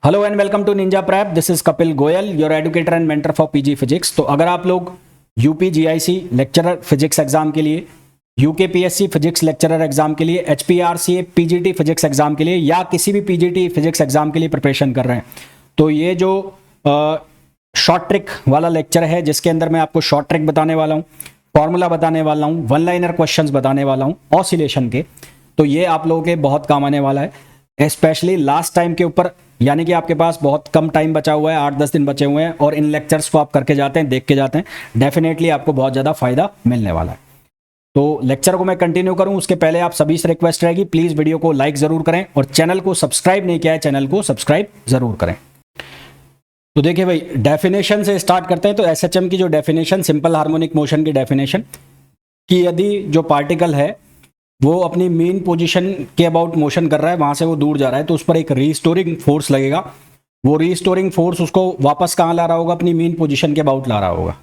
Hello and welcome to Ninja Prep. This is Kapil Goyal, your educator and mentor for PG physics. तो अगर आप लोग UP GIC lecturer physics exam के लिए, UKPSC physics lecturer exam के लिए, एचपीआरसीए पीजीटी फिजिक्स एग्जाम के लिए या किसी भी पीजीटी फिजिक्स एग्जाम के लिए प्रिपरेशन कर रहे हैं, तो ये जो शॉर्ट ट्रिक वाला लेक्चर है जिसके अंदर मैं आपको शॉर्ट ट्रिक बताने वाला हूँ, फॉर्मूला बताने वाला हूँ, वन लाइनर क्वेश्चंस बताने वाला हूँ ऑसिलेशन के, तो ये आप लोगों के बहुत काम आने वाला है, स्पेशली लास्ट टाइम के ऊपर। यानी कि आपके पास बहुत कम टाइम बचा हुआ है, 8-10 दिन बचे हुए हैं और इन लेक्चर्स को आप करके जाते हैं, देख के जाते हैं, डेफिनेटली आपको बहुत ज़्यादा फायदा मिलने वाला है। तो लेक्चर को मैं कंटिन्यू करूं उसके पहले आप सभी से रिक्वेस्ट रहेगी, प्लीज़ वीडियो को लाइक ज़रूर करें और चैनल को सब्सक्राइब नहीं किया है, चैनल को सब्सक्राइब ज़रूर करें। तो देखिए भाई, डेफिनेशन से स्टार्ट करते हैं। तो एसएचएम की जो डेफिनेशन, सिंपल हार्मोनिक मोशन की डेफिनेशन, कि यदि जो पार्टिकल है वो अपनी मेन पोजीशन के अबाउट मोशन कर रहा है, वहां से वो दूर जा रहा है, तो उस पर एक रीस्टोरिंग फोर्स लगेगा। वो रीस्टोरिंग फोर्स उसको वापस कहाँ ला रहा होगा? अपनी मेन पोजीशन के अबाउट ला रहा होगा।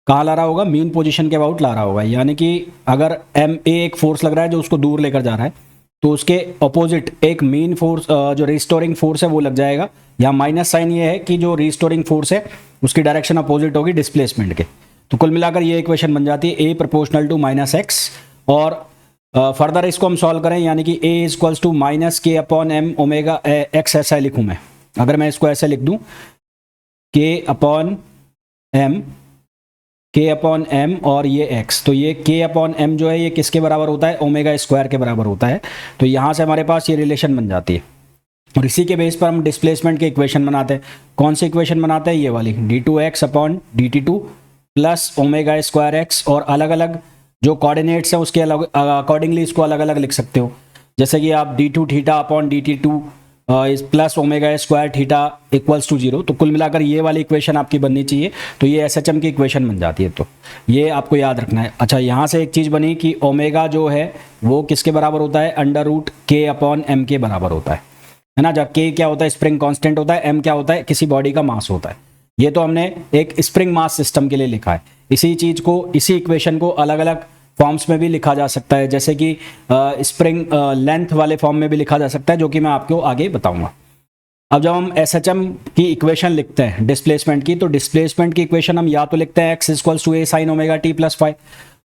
कहाँ ला रहा होगा? मेन पोजीशन के अबाउट ला रहा होगा। यानी कि अगर एम ए एक फोर्स लग रहा है जो उसको दूर लेकर जा रहा है, तो उसके अपोजिट एक मेन फोर्स जो रिस्टोरिंग फोर्स है वो लग जाएगा। यहाँ माइनस साइन ये है कि जो रिस्टोरिंग फोर्स है उसकी डायरेक्शन अपोजिट होगी डिस्प्लेसमेंट के। तो कुल मिलाकर ये इक्वेशन बन जाती है ए प्रोपोर्शनल टू माइनस एक्स। और फर्दर इसको हम सॉल्व करें, यानी कि ए इक्वल्स टू माइनस के अपॉन एम ओमेगा एक्स, ऐसा लिखूं मैं। अगर मैं इसको ऐसे लिख दूं, के अपॉन एम और ये एक्स, तो ये के अपॉन एम जो है ये किसके बराबर होता है? ओमेगा स्क्वायर के बराबर होता है। तो यहाँ से हमारे पास ये रिलेशन बन जाती है और इसी के बेस पर हम डिस्प्लेसमेंट के इक्वेशन बनाते हैं। कौन सी इक्वेशन बनाते हैं? ये वाली, d2x upon dt2 plus omega square x. और अलग अलग जो कोऑर्डिनेट्स है उसके अलग अकॉर्डिंगली इसको अलग अलग लिख सकते हो, जैसे कि आप d2 theta upon dt2 plus omega square theta equals to 0। तो कुल मिलाकर ये वाली इक्वेशन आपकी बननी चाहिए। तो ये एसएचएम की इक्वेशन बन जाती है। तो ये आपको याद रखना है। अच्छा, यहाँ से एक चीज़ बनी कि ओमेगा जो है वो किसके बराबर होता है? अंडर रूट के अपॉन एम के बराबर होता है ना। जब के क्या होता है? स्प्रिंग कांस्टेंट होता है। एम क्या होता है? किसी बॉडी का मास होता है। ये तो हमने एक स्प्रिंग मास सिस्टम के लिए लिखा है। इसी चीज़ को, इसी इक्वेशन को अलग अलग फॉर्म्स में भी लिखा जा सकता है, जैसे कि स्प्रिंग लेंथ वाले फॉर्म में भी लिखा जा सकता है, जो कि मैं आपको आगे बताऊंगा। अब जब हम एसएचएम की इक्वेशन लिखते हैं डिस्प्लेसमेंट की, तो डिस्प्लेसमेंट की इक्वेशन हम या तो लिखते हैं x equals to A sine omega T plus 5,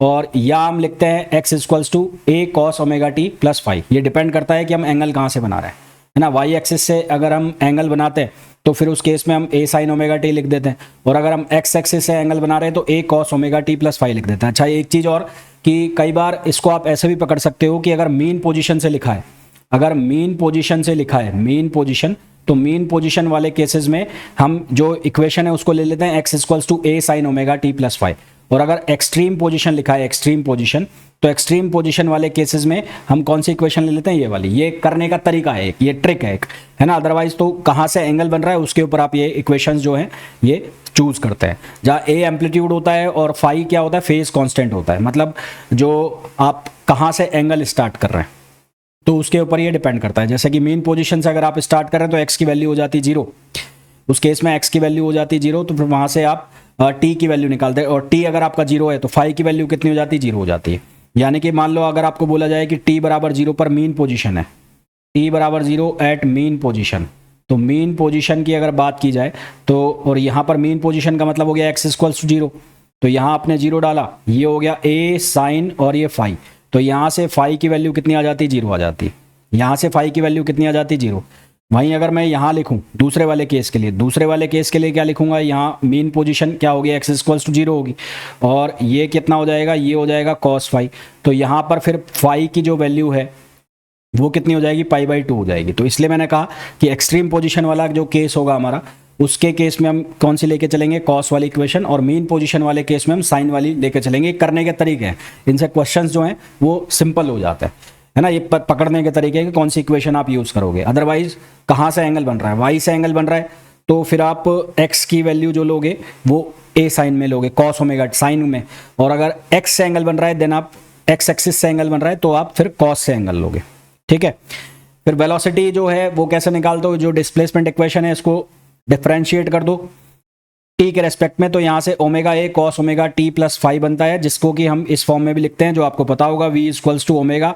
और या हम लिखते हैं x equals to a cos omega T plus 5। ये डिपेंड करता है कि हम एंगल कहाँ से बना रहे हैं, है ना। वाई एक्सिस से अगर हम एंगल बनाते हैं तो फिर उस केस में हम ए साइन ओमेगा टी लिख देते हैं, और अगर हम एक्स एक्सिस से एंगल बना रहे हैं तो ए कॉस ओमेगा टी प्लस 5 लिख देते हैं। अच्छा, एक चीज़ और कि कई बार इसको आप ऐसे भी पकड़ सकते हो कि अगर मेन पोजीशन से लिखा है, अगर मेन पोजीशन से लिखा है, मेन पोजीशन, तो मेन पोजीशन वाले केसेस में हम जो इक्वेशन है उसको ले लेते हैं x equals to A sine omega T plus 5। और अगर एक्सट्रीम पोजीशन लिखा है, एक्सट्रीम पोजीशन, तो एक्सट्रीम पोजीशन वाले केसेस में हम कौन सी इक्वेशन ले लेते हैं? ये वाली। ये करने का तरीका है, ये ट्रिक है एक, है ना। अदरवाइज तो कहाँ से एंगल बन रहा है उसके ऊपर आप ये इक्वेशंस जो हैं ये चूज करते हैं। जहाँ ए एम्पलीट्यूड होता है और फाई क्या होता है? फेज कांस्टेंट होता है। मतलब जो आप कहाँ से एंगल स्टार्ट कर रहे हैं तो उसके ऊपर ये डिपेंड करता है। जैसे कि मेन पोजीशन से अगर आप स्टार्ट कर रहे हैं तो एक्स की वैल्यू हो जाती है 0। उस केस में एक्स की वैल्यू हो जाती है 0, तो फिर वहाँ से आप टी की वैल्यू निकालते हैं, और टी अगर आपका 0 है तो फाई की वैल्यू कितनी हो जाती है? 0 हो जाती है। यानी कि मान लो अगर आपको बोला जाए कि टी बराबर 0 पर मेन पोजीशन है, टी बराबर 0 एट मेन पोजीशन, तो मेन पोजीशन की अगर बात की जाए तो, और यहाँ पर मेन पोजीशन का मतलब हो गया एक्स इक्वल्स टू 0, तो यहाँ आपने 0 डाला, ये हो गया ए साइन और ये फाई, तो यहाँ से फाई की वैल्यू कितनी आ जाती है? 0 आ जाती है। यहाँ से फाई की वैल्यू कितनी आ जाती है? 0। वहीं अगर मैं यहाँ लिखूँ दूसरे वाले केस के लिए, दूसरे वाले केस के लिए क्या लिखूंगा? यहाँ मेन पोजीशन क्या होगी? एक्स इक्वल्स टू 0 होगी, और ये कितना हो जाएगा? ये हो जाएगा कॉस फाई। तो यहाँ पर फिर फाई की जो वैल्यू है वो कितनी हो जाएगी? π/2 हो जाएगी। तो इसलिए मैंने कहा कि एक्सट्रीम पोजीशन वाला जो केस होगा हमारा, उसके केस में हम कौन सी लेके चलेंगे? कॉस वाली इक्वेशन, और मेन पोजीशन वाले केस में हम साइन वाली लेके चलेंगे। करने के तरीके हैं, इनसे क्वेश्चंस जो हैं वो सिंपल हो जाता है ना। ये पकड़ने के तरीके कि कौन सी इक्वेशन आप यूज़ करोगे। अदरवाइज कहाँ से एंगल बन रहा है? वाई से एंगल बन रहा है, तो फिर आप एक्स की वैल्यू जो लोगे वो ए साइन में लोगे, कॉस ओमेगा साइन में, और अगर एक्स से एंगल बन रहा है देन आप एक्स एक्सिस से एंगल बन रहा है तो आप फिर कॉस से एंगल लोगे। ठीक है। फिर वेलोसिटी जो है वो कैसे निकालते हो? जो डिस्प्लेसमेंट इक्वेशन है इसको डिफरेंशिएट कर दो टी के रेस्पेक्ट में, तो यहाँ से omega A cos omega T plus 5 बनता है, जिसको कि हम इस फॉर्म में भी लिखते हैं जो आपको पता होगा, v equals to omega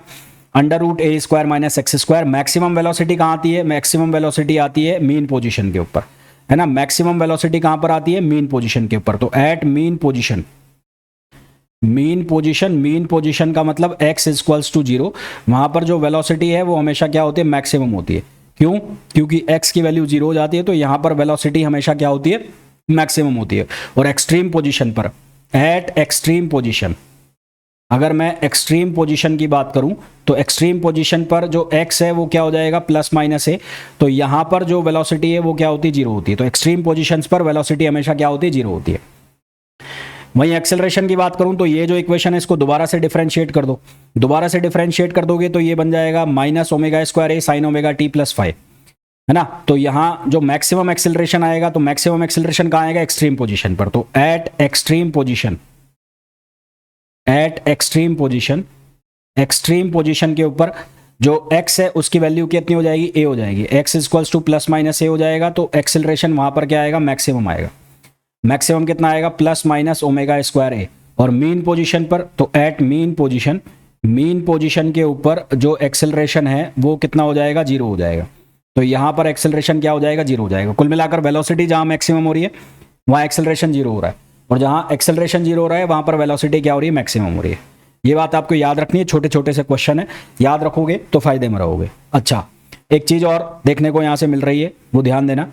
under root A square minus x square. Maximum velocity कहाँ आती है? मैक्सिमम वेलोसिटी आती है मीन पोजीशन के ऊपर, है ना। मैक्सिमम वेलोसिटी कहाँ पर आती है? मीन पोजीशन के ऊपर। तो at mean position, mean position का मतलब x इक्वल्स टू 0, वहां पर जो वेलोसिटी है वो हमेशा क्या होती है? मैक्सिमम होती है। क्यों? क्योंकि x की वैल्यू 0 हो जाती है, तो यहां पर वेलोसिटी हमेशा क्या होती है? मैक्सिमम होती है। और एक्सट्रीम पोजीशन पर, एट एक्सट्रीम पोजीशन, अगर मैं एक्सट्रीम पोजीशन की बात करूं तो एक्सट्रीम पोजीशन पर जो x है वो क्या हो जाएगा? प्लस माइनस है। तो यहां पर जो वेलोसिटी है वो क्या होती है? 0 होती है। तो एक्सट्रीम पोजीशंस पर वेलोसिटी हमेशा क्या होती है? 0 होती है। वहीं एक्सेलरेशन की बात करूं तो ये जो इक्वेशन है इसको दोबारा से डिफरेंशिएट कर दो। दोबारा से डिफरेंशिएट कर दोगे तो ये बन जाएगा माइनस ओमेगा स्क्वायर ए साइन ओमेगा टी प्लस 5, है ना। तो यहां जो मैक्सिमम एक्सेलरेशन आएगा, तो मैक्सिमम एक्सेलरेशन कहां आएगा? एक्सट्रीम पोजीशन पर। तो eight extreme position, eight extreme position, extreme position के ऊपर जो x है उसकी वैल्यू कितनी हो जाएगी? a हो जाएगी। x equals to plus minus a हो जाएगा। तो एक्सेलरेशन वहां पर क्या आएगा? मैक्सिमम आएगा। मैक्सिमम कितना आएगा? Plus minus omega square a. और मीन पोजीशन पर, तो at mean position, mean position के ऊपर जो एक्सेलरेशन है वो कितना हो जाएगा? 0 हो जाएगा। तो यहां पर एक्सेलरेशन क्या हो जाएगा? 0 हो जाएगा। कुल मिलाकर वेलोसिटी जहां मैक्सिमम हो रही है वहां एक्सेलरेशन 0 हो रहा है, और जहां एक्सेलरेशन 0 हो रहा है वहां पर वेलोसिटी क्या हो रही है? मैक्सिमम हो रही है। ये बात आपको याद रखनी है, छोटे छोटे से क्वेश्चन है, याद रखोगे तो फायदे में रहोगे। अच्छा, एक चीज और देखने को यहां से मिल रही है, वो ध्यान देना।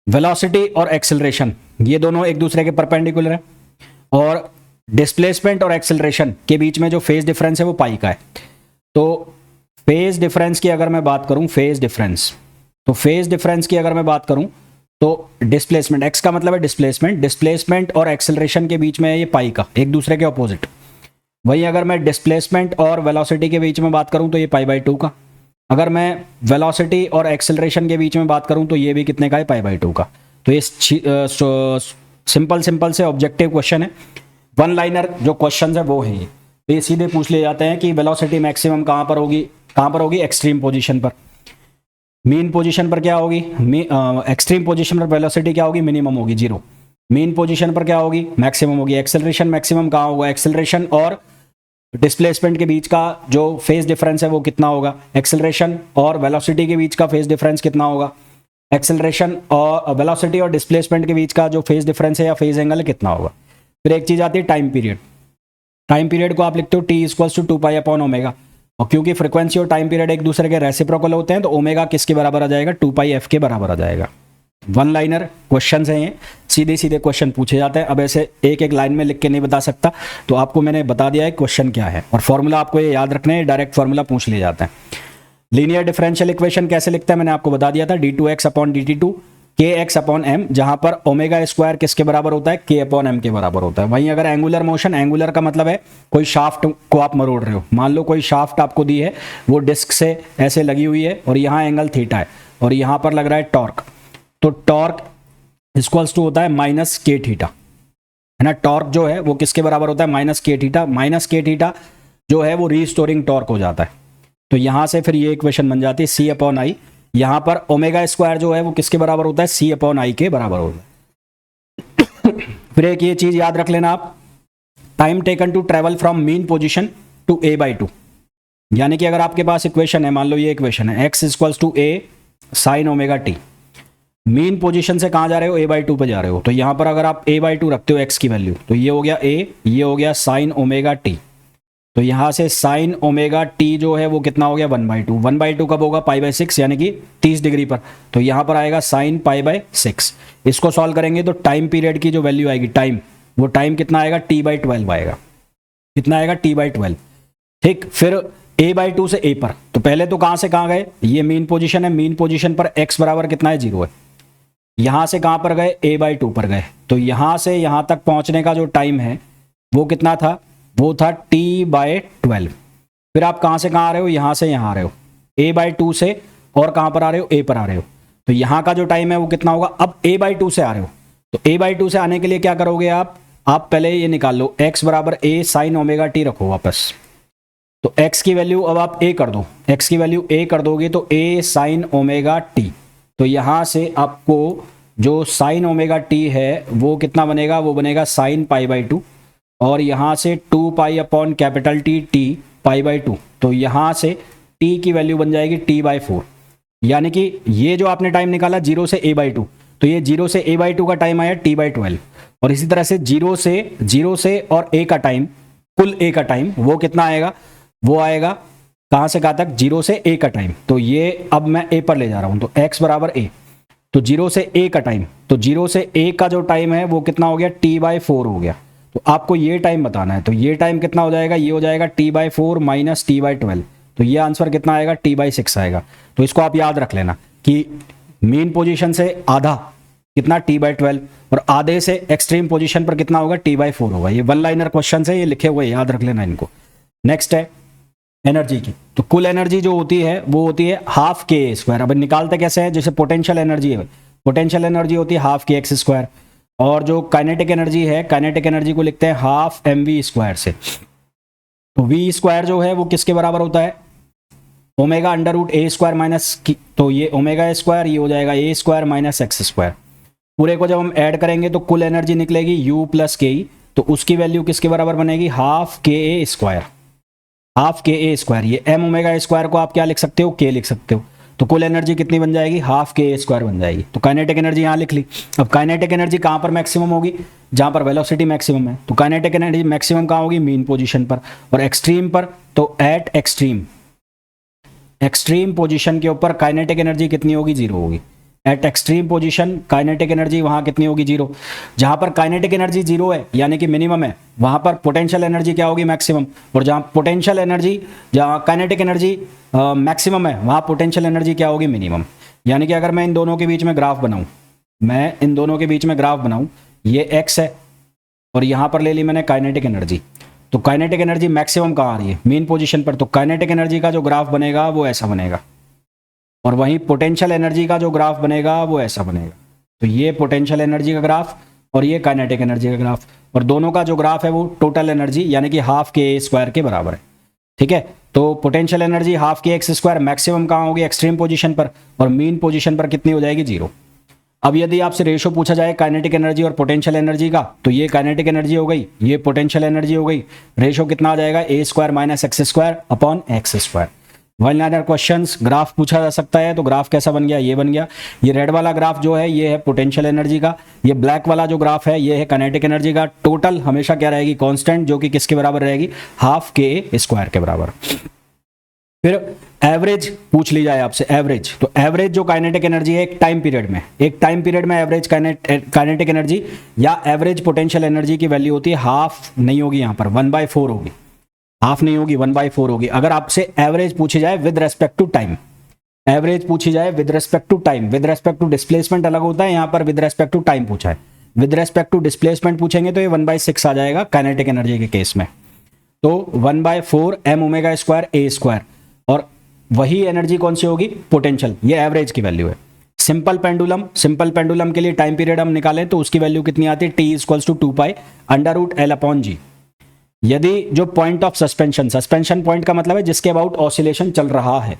वेलोसिटी और एक्सेलरेशन ये दोनों एक दूसरे के परपेंडिकुलर है, और डिस्प्लेसमेंट और एक्सेलरेशन के बीच में जो फेज डिफरेंस है वो पाई का है। तो फेज डिफरेंस की अगर मैं बात करूं, फेज डिफरेंस, तो फेज डिफरेंस की अगर मैं बात करूं तो डिस्प्लेसमेंट, एक्स का मतलब है डिस्प्लेसमेंट, डिस्प्लेसमेंट और एक्सेलरेशन के बीच में है ये पाई का, एक दूसरे के ऑपोजिट। वहीं अगर मैं डिस्प्लेसमेंट और वेलोसिटी के बीच में बात करूं तो ये पाई बाई 2 का। अगर मैं वेलोसिटी और एक्सेलरेशन के बीच में बात करूं तो ये भी कितने का है? पाई बाई 2 का। तो ये सिंपल से ऑब्जेक्टिव क्वेश्चन है, वन लाइनर जो क्वेश्चन है वो है ये। तो ये सीधे पूछ ले जाते हैं कि वेलोसिटी मैक्सिमम कहां पर होगी? कहां पर होगी? एक्सट्रीम पोजीशन पर। मीन पोजीशन पर क्या होगी? एक्सट्रीम पोजीशन पर वेलोसिटी क्या होगी? मिनिमम होगी, 0। मीन पोजीशन पर क्या होगी? मैक्सिमम होगी। एक्सेलरेशन मैक्सिमम कहां होगा? एक्सेलरेशन और डिस्प्लेसमेंट के बीच का जो फेज डिफरेंस है वो कितना होगा? एक्सेलरेशन और वेलोसिटी के बीच का फेज डिफरेंस कितना होगा? एक्सेलरेशन और वेलोसिटी और डिस्प्लेसमेंट के बीच का जो फेज डिफरेंस है या फेज एंगल है कितना होगा? फिर एक चीज आती है टाइम पीरियड। टाइम पीरियड को आप लिखते हो t equals to 2 pi upon omega, और क्योंकि फ्रीक्वेंसी और टाइम पीरियड एक दूसरे के रेसिप्रोकल होते हैं तो ओमेगा किसके बराबर आ जाएगा? 2 पाई एफ के बराबर आ जाएगा। वन लाइनर क्वेश्चन है ये, सीधे सीधे क्वेश्चन पूछे जाते हैं। अब ऐसे एक एक लाइन में लिख के नहीं बता सकता, तो आपको मैंने बता दिया है क्वेश्चन क्या है, और फॉर्मूला आपको ये याद रखना है, डायरेक्ट फॉर्मूला पूछ लिए जाते हैं। लीनियर डिफरेंशियल इक्वेशन कैसे लिखते हैं मैंने आपको बता दिया था, d2x upon dt2 kx upon m, जहां पर ओमेगा स्क्वायर किसके बराबर होता है? k अपॉन m के बराबर होता है। वहीं अगर एंगुलर मोशन, एंगुलर का मतलब है कोई शाफ्ट को आप मरोड़ रहे हो, मान लो कोई शाफ्ट आपको दी है, वो डिस्क से ऐसे लगी हुई है और यहाँ एंगल थीटा है और यहाँ पर लग रहा है टॉर्क, तो टॉर्क इक्वल्स टू होता है माइनस के थीटा, है ना। टॉर्क जो है वो किसके बराबर होता है? माइनस के थीटा। माइनस के थीटा जो है वो रीस्टोरिंग टॉर्क हो जाता है। तो यहां से फिर ये इक्वेशन बन जाती है c अपॉन आई। यहां पर ओमेगा स्क्वायर जो है वो किसके बराबर होता है? c अपॉन आई के बराबर होता है। फिर एक ये चीज याद रख लेना आप, time taken to travel from mean position to a by 2, यानी कि अगर आपके पास इक्वेशन है, मान लो ये इक्वेशन है x equals to a sine omega t, mean position से कहां जा रहे हो? a बाई 2 पे जा रहे हो। तो यहां पर अगर आप a बाई 2 रखते हो x की वैल्यू, तो ये हो गया a, ये हो गया साइन ओमेगा टी। तो यहां से साइन ओमेगा टी जो है वो कितना हो गया? 1 बाई 2। 1 बाई 2 कब होगा? पाई बाई 6, यानी कि 30 डिग्री पर। तो यहां पर आएगा साइन पाई बाई 6। इसको सॉल्व करेंगे तो टाइम पीरियड की जो वैल्यू आएगी, टाइम, वो टाइम कितना आएगा? t बाई 12 आएगा। कितना आएगा? t by 12। ठीक, फिर a बाई 2 से a पर, तो पहले तो कहां से कहां गए? ये मीन पोजीशन है, मीन पोजीशन पर x बराबर कितना है? 0 है। यहां से कहां पर गए? a बाई 2 पर गए। तो यहां से यहां तक पहुंचने का जो टाइम है वो कितना था? वो था t बाई 12। फिर आप कहां से कहां आ रहे हो? यहां से यहां आ रहे हो, a बाई 2 से, और कहां पर आ रहे हो? a पर आ रहे हो। तो यहां का जो टाइम है वो कितना होगा? अब a बाई 2 से आ रहे हो, तो a बाई 2 से आने के लिए क्या करोगे आप पहले ये निकाल लो, x बराबर a साइन ओमेगा टी रखो वापस। तो x की वैल्यू अब आप a कर दो, x की वैल्यू a कर दोगे तो a साइन ओमेगा टी। तो यहां से आपको जो साइन ओमेगा टी है वो कितना बनेगा? वो बनेगा साइन पाई बाई 2। और यहाँ से 2 pi upon capital T, T pi by 2, तो यहाँ से टी की वैल्यू बन जाएगी टी बाई 4, यानी कि ये जो आपने टाइम निकाला 0 से a बाई 2, तो ये 0 से a बाई 2 का टाइम आया t बाई 12, और इसी तरह से 0 से और a का टाइम, कुल a का टाइम वो कितना आएगा, वो आएगा कहाँ से कहाँ तक, 0 से a का टाइम, तो ये अब मैं a पर ले जा रहा हूँ, तो x बराबर a, तो 0 से a का टाइम, तो 0 से a का जो टाइम है वो कितना हो गया, t बाई 4 हो गया। तो आपको ये टाइम बताना है, तो ये टाइम कितना हो जाएगा, ये हो जाएगा t by 4 minus T by 12, तो ये आंसर कितना आएगा, t बाई 6 आएगा। तो इसको आप याद रख लेना कि मेन पोजीशन से आधा कितना, t बाई 12, और आधे से एक्सट्रीम पोजीशन पर कितना होगा, t बाई 4 होगा। ये वन लाइनर क्वेश्चन है, ये लिखे हुए, याद रख लेना इनको। नेक्स्ट है एनर्जी की, तो कुल एनर्जी जो होती है वो होती है हाफ के ए स्क्वायर। अब निकालते कैसे हैं, जैसे पोटेंशियल एनर्जी है, पोटेंशियल एनर्जी होती है हाफ के एक्स स्क्वायर, और जो काइनेटिक एनर्जी है, काइनेटिक एनर्जी को लिखते हैं हाफ एम वी स्क्वायर से। तो वी स्क्वायर जो है वो किसके बराबर होता है, ओमेगा अंडर रूट ए स्क्वायर माइनस, तो ये ओमेगा स्क्वायर, ये हो जाएगा A square minus x square. पूरे को जब हम ऐड करेंगे तो कुल एनर्जी निकलेगी यू प्लस के ई, तो उसकी वैल्यू किसके बराबर बनेगी, हाफ के ए स्क्वायर, हाफ के ए स्क्वायर। ये एम ओमेगा स्क्वायर को आप क्या लिख सकते हो, के लिख सकते हो। तो कुल एनर्जी कितनी बन जाएगी, हाफ के ए स्क्वायर बन जाएगी। तो काइनेटिक एनर्जी यहाँ लिख ली। अब काइनेटिक एनर्जी कहाँ पर मैक्सिमम होगी, जहाँ पर वेलोसिटी मैक्सिमम है। तो काइनेटिक एनर्जी मैक्सिमम कहाँ होगी, मीन पोजीशन पर, और एक्सट्रीम पर, तो एट एक्सट्रीम, एक्सट्रीम पोजीशन के ऊपर काइनेटिक एनर्जी कितनी होगी, 0 होगी। Eight extreme position kinetic energy वहां कितनी होगी, 0। जहां पर काइनेटिक एनर्जी 0 है यानी कि मिनिमम है, वहां पर पोटेंशियल एनर्जी क्या होगी, मैक्सिमम। और जहां पोटेंशियल एनर्जी, जहां काइनेटिक एनर्जी मैक्सिमम है, वहां पोटेंशियल एनर्जी क्या होगी, मिनिमम। यानी कि अगर मैं इन दोनों के बीच में ग्राफ बनाऊं, मैं इन दोनों के बीच में ग्राफ बनाऊं, ये एक्स है और यहां पर ले ली मैंने काइनेटिक एनर्जी, तो काइनेटिक एनर्जी मैक्सिमम कहाँ आ रही है, मेन पोजीशन पर। तो काइनेटिक एनर्जी का जो ग्राफ बनेगा वो ऐसा बनेगा, और वहीं पोटेंशियल एनर्जी का जो ग्राफ बनेगा वो ऐसा बनेगा। तो ये पोटेंशियल एनर्जी का ग्राफ और ये काइनेटिक एनर्जी का ग्राफ, और दोनों का जो ग्राफ है वो टोटल एनर्जी यानी कि हाफ के ए स्क्वायर के बराबर है। ठीक है, तो पोटेंशियल एनर्जी हाफ के एक्स स्क्वायर मैक्सिमम कहाँ होगी, एक्सट्रीम पोजीशन पर, और मीन पोजीशन पर कितनी हो जाएगी, 0। अब यदि आपसे रेशो पूछा जाए काइनेटिक एनर्जी और पोटेंशियल एनर्जी का, तो ये काइनेटिक एनर्जी हो गई, ये पोटेंशियल एनर्जी हो गई, रेशो कितना आ जाएगा, A square minus x square upon X square. One liner questions, graph पूछा जा सकता है, तो ग्राफ कैसा बन गया, ये बन गया। ये रेड वाला ग्राफ जो है ये है पोटेंशियल एनर्जी का, ये ब्लैक वाला जो ग्राफ है ये है काइनेटिक एनर्जी का। टोटल हमेशा क्या रहेगी, कांस्टेंट, जो कि किसके बराबर रहेगी, हाफ के ए स्क्वायर के बराबर। फिर एवरेज पूछ ली जाए आपसे, एवरेज, तो एवरेज जो काइनेटिक एनर्जी है एक टाइम पीरियड में, एक टाइम पीरियड में एवरेज काइनेटिक एनर्जी या एवरेज पोटेंशियल एनर्जी की वैल्यू होती है, हाफ नहीं होगी यहाँ पर, 1/4 होगी, हाफ नहीं होगी, 1/4 होगी। अगर आपसे एवरेज पूछी जाए with respect to time, average पूछी जाए with respect to time, with respect to displacement अलग होता है, यहाँ पर विद रेस्पेक्ट टू टाइम पूछा है। विद रेस्पेक्ट टू डिस्प्लेसमेंट पूछेंगे तो ये 1/6 आ जाएगा काइनेटिक एनर्जी के केस में। तो 1/4 एम ओमेगा स्क्वायर ए स्क्वायर, और वही एनर्जी कौन सी होगी, पोटेंशियल, ये एवरेज की वैल्यू है। सिंपल पेंडुलम, सिंपल पेंडुलम के लिए टाइम पीरियड हम निकालें तो उसकी वैल्यू कितनी आती है, T equals to 2 pi under root L upon G. यदि जो point of suspension, suspension point का मतलब है जिसके अबाउट ऑसिलेशन चल रहा है,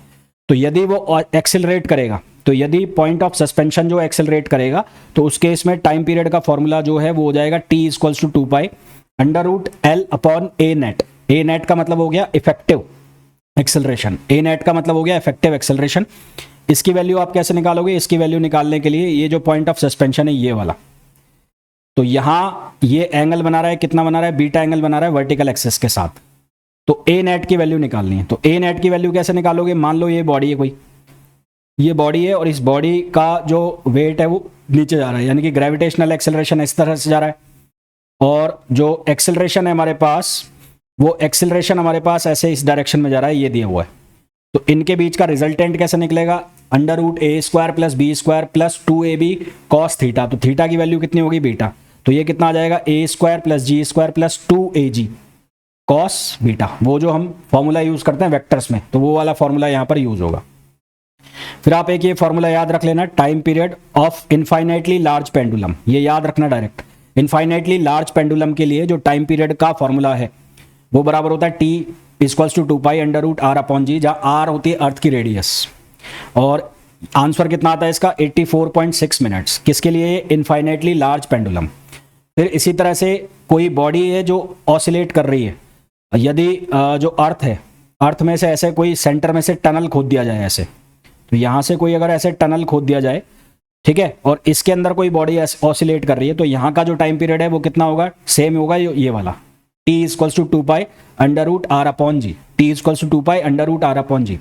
तो यदि वो एक्सेलरेट करेगा, तो यदि पॉइंट ऑफ सस्पेंशन जो एक्सेलरेट करेगा, तो उस केस में टाइम पीरियड का फॉर्मूला जो है वो हो जाएगा t equals to 2 pi under root L upon A net. A net का मतलब हो गया इफेक्टिव एक्सेलरेशन, ए नेट का मतलब हो गया इफेक्टिव एक्सेलरेशन। इसकी वैल्यू आप कैसे निकालोगे, इसकी वैल्यू निकालने के लिए ये जो पॉइंट ऑफ सस्पेंशन है ये वाला, तो यहां ये एंगल बना रहा है, कितना बना रहा है, बीटा एंगल बना रहा है वर्टिकल एक्सिस के साथ। तो ए नेट की वैल्यू निकालनी है, तो ए नेट की वैल्यू कैसे निकालोगे, मान लो ये बॉडी है कोई, ये बॉडी है और इस बॉडी का जो वेट है वो नीचे जा रहा है, यानी कि ग्रेविटेशनल एक्सेलरेशन इस तरह से जा रहा है, और जो एक्सेलरेशन है हमारे पास, वो एक्सेलरेशन हमारे पास ऐसे इस डायरेक्शन में जा रहा है, ये दिया हुआ है। तो इनके बीच का रिजल्टेंट कैसे निकलेगा, अंडर रूट ए square plus B square plus 2ab cos theta. तो थीटा की वैल्यू कितनी होगी, बीटा, तो ये कितना आ जाएगा, A square plus G square plus 2ag cos beta. वो जो हम फॉर्मूला यूज करते हैं वेक्टर्स में, तो वो वाला फॉर्मूला यहाँ पर यूज होगा। फिर आप एक ये फॉर्मूला याद रख लेना, time period of infinitely large pendulum, ये याद रखना डायरेक्ट। इनफाइनाइटली लार्ज पेंडुलम के लिए जो टाइम पीरियड का फॉर्मूला है वो बराबर होता है T equals to 2 pi under root are upon G, जहाँ आर होती है अर्थ की रेडियस, और आंसर कितना आता है इसका 84.6 मिनट्स। किसके लिए, इनफाइनाइटली लार्ज पेंडुलम। फिर इसी तरह से कोई बॉडी है जो ऑसिलेट कर रही है, यदि जो अर्थ है, अर्थ में से ऐसे कोई सेंटर में से टनल खोद दिया जाए ऐसे, तो यहाँ से कोई अगर ऐसे टनल खोद दिया जाए, ठीक है, और इसके अंदर कोई बॉडी ऑसिलेट कर रही है, तो यहाँ का जो टाइम पीरियड है वो कितना होगा, सेम होगा ये वाला, t equals to 2 under root are upon g, t equals to 2 under root are upon g.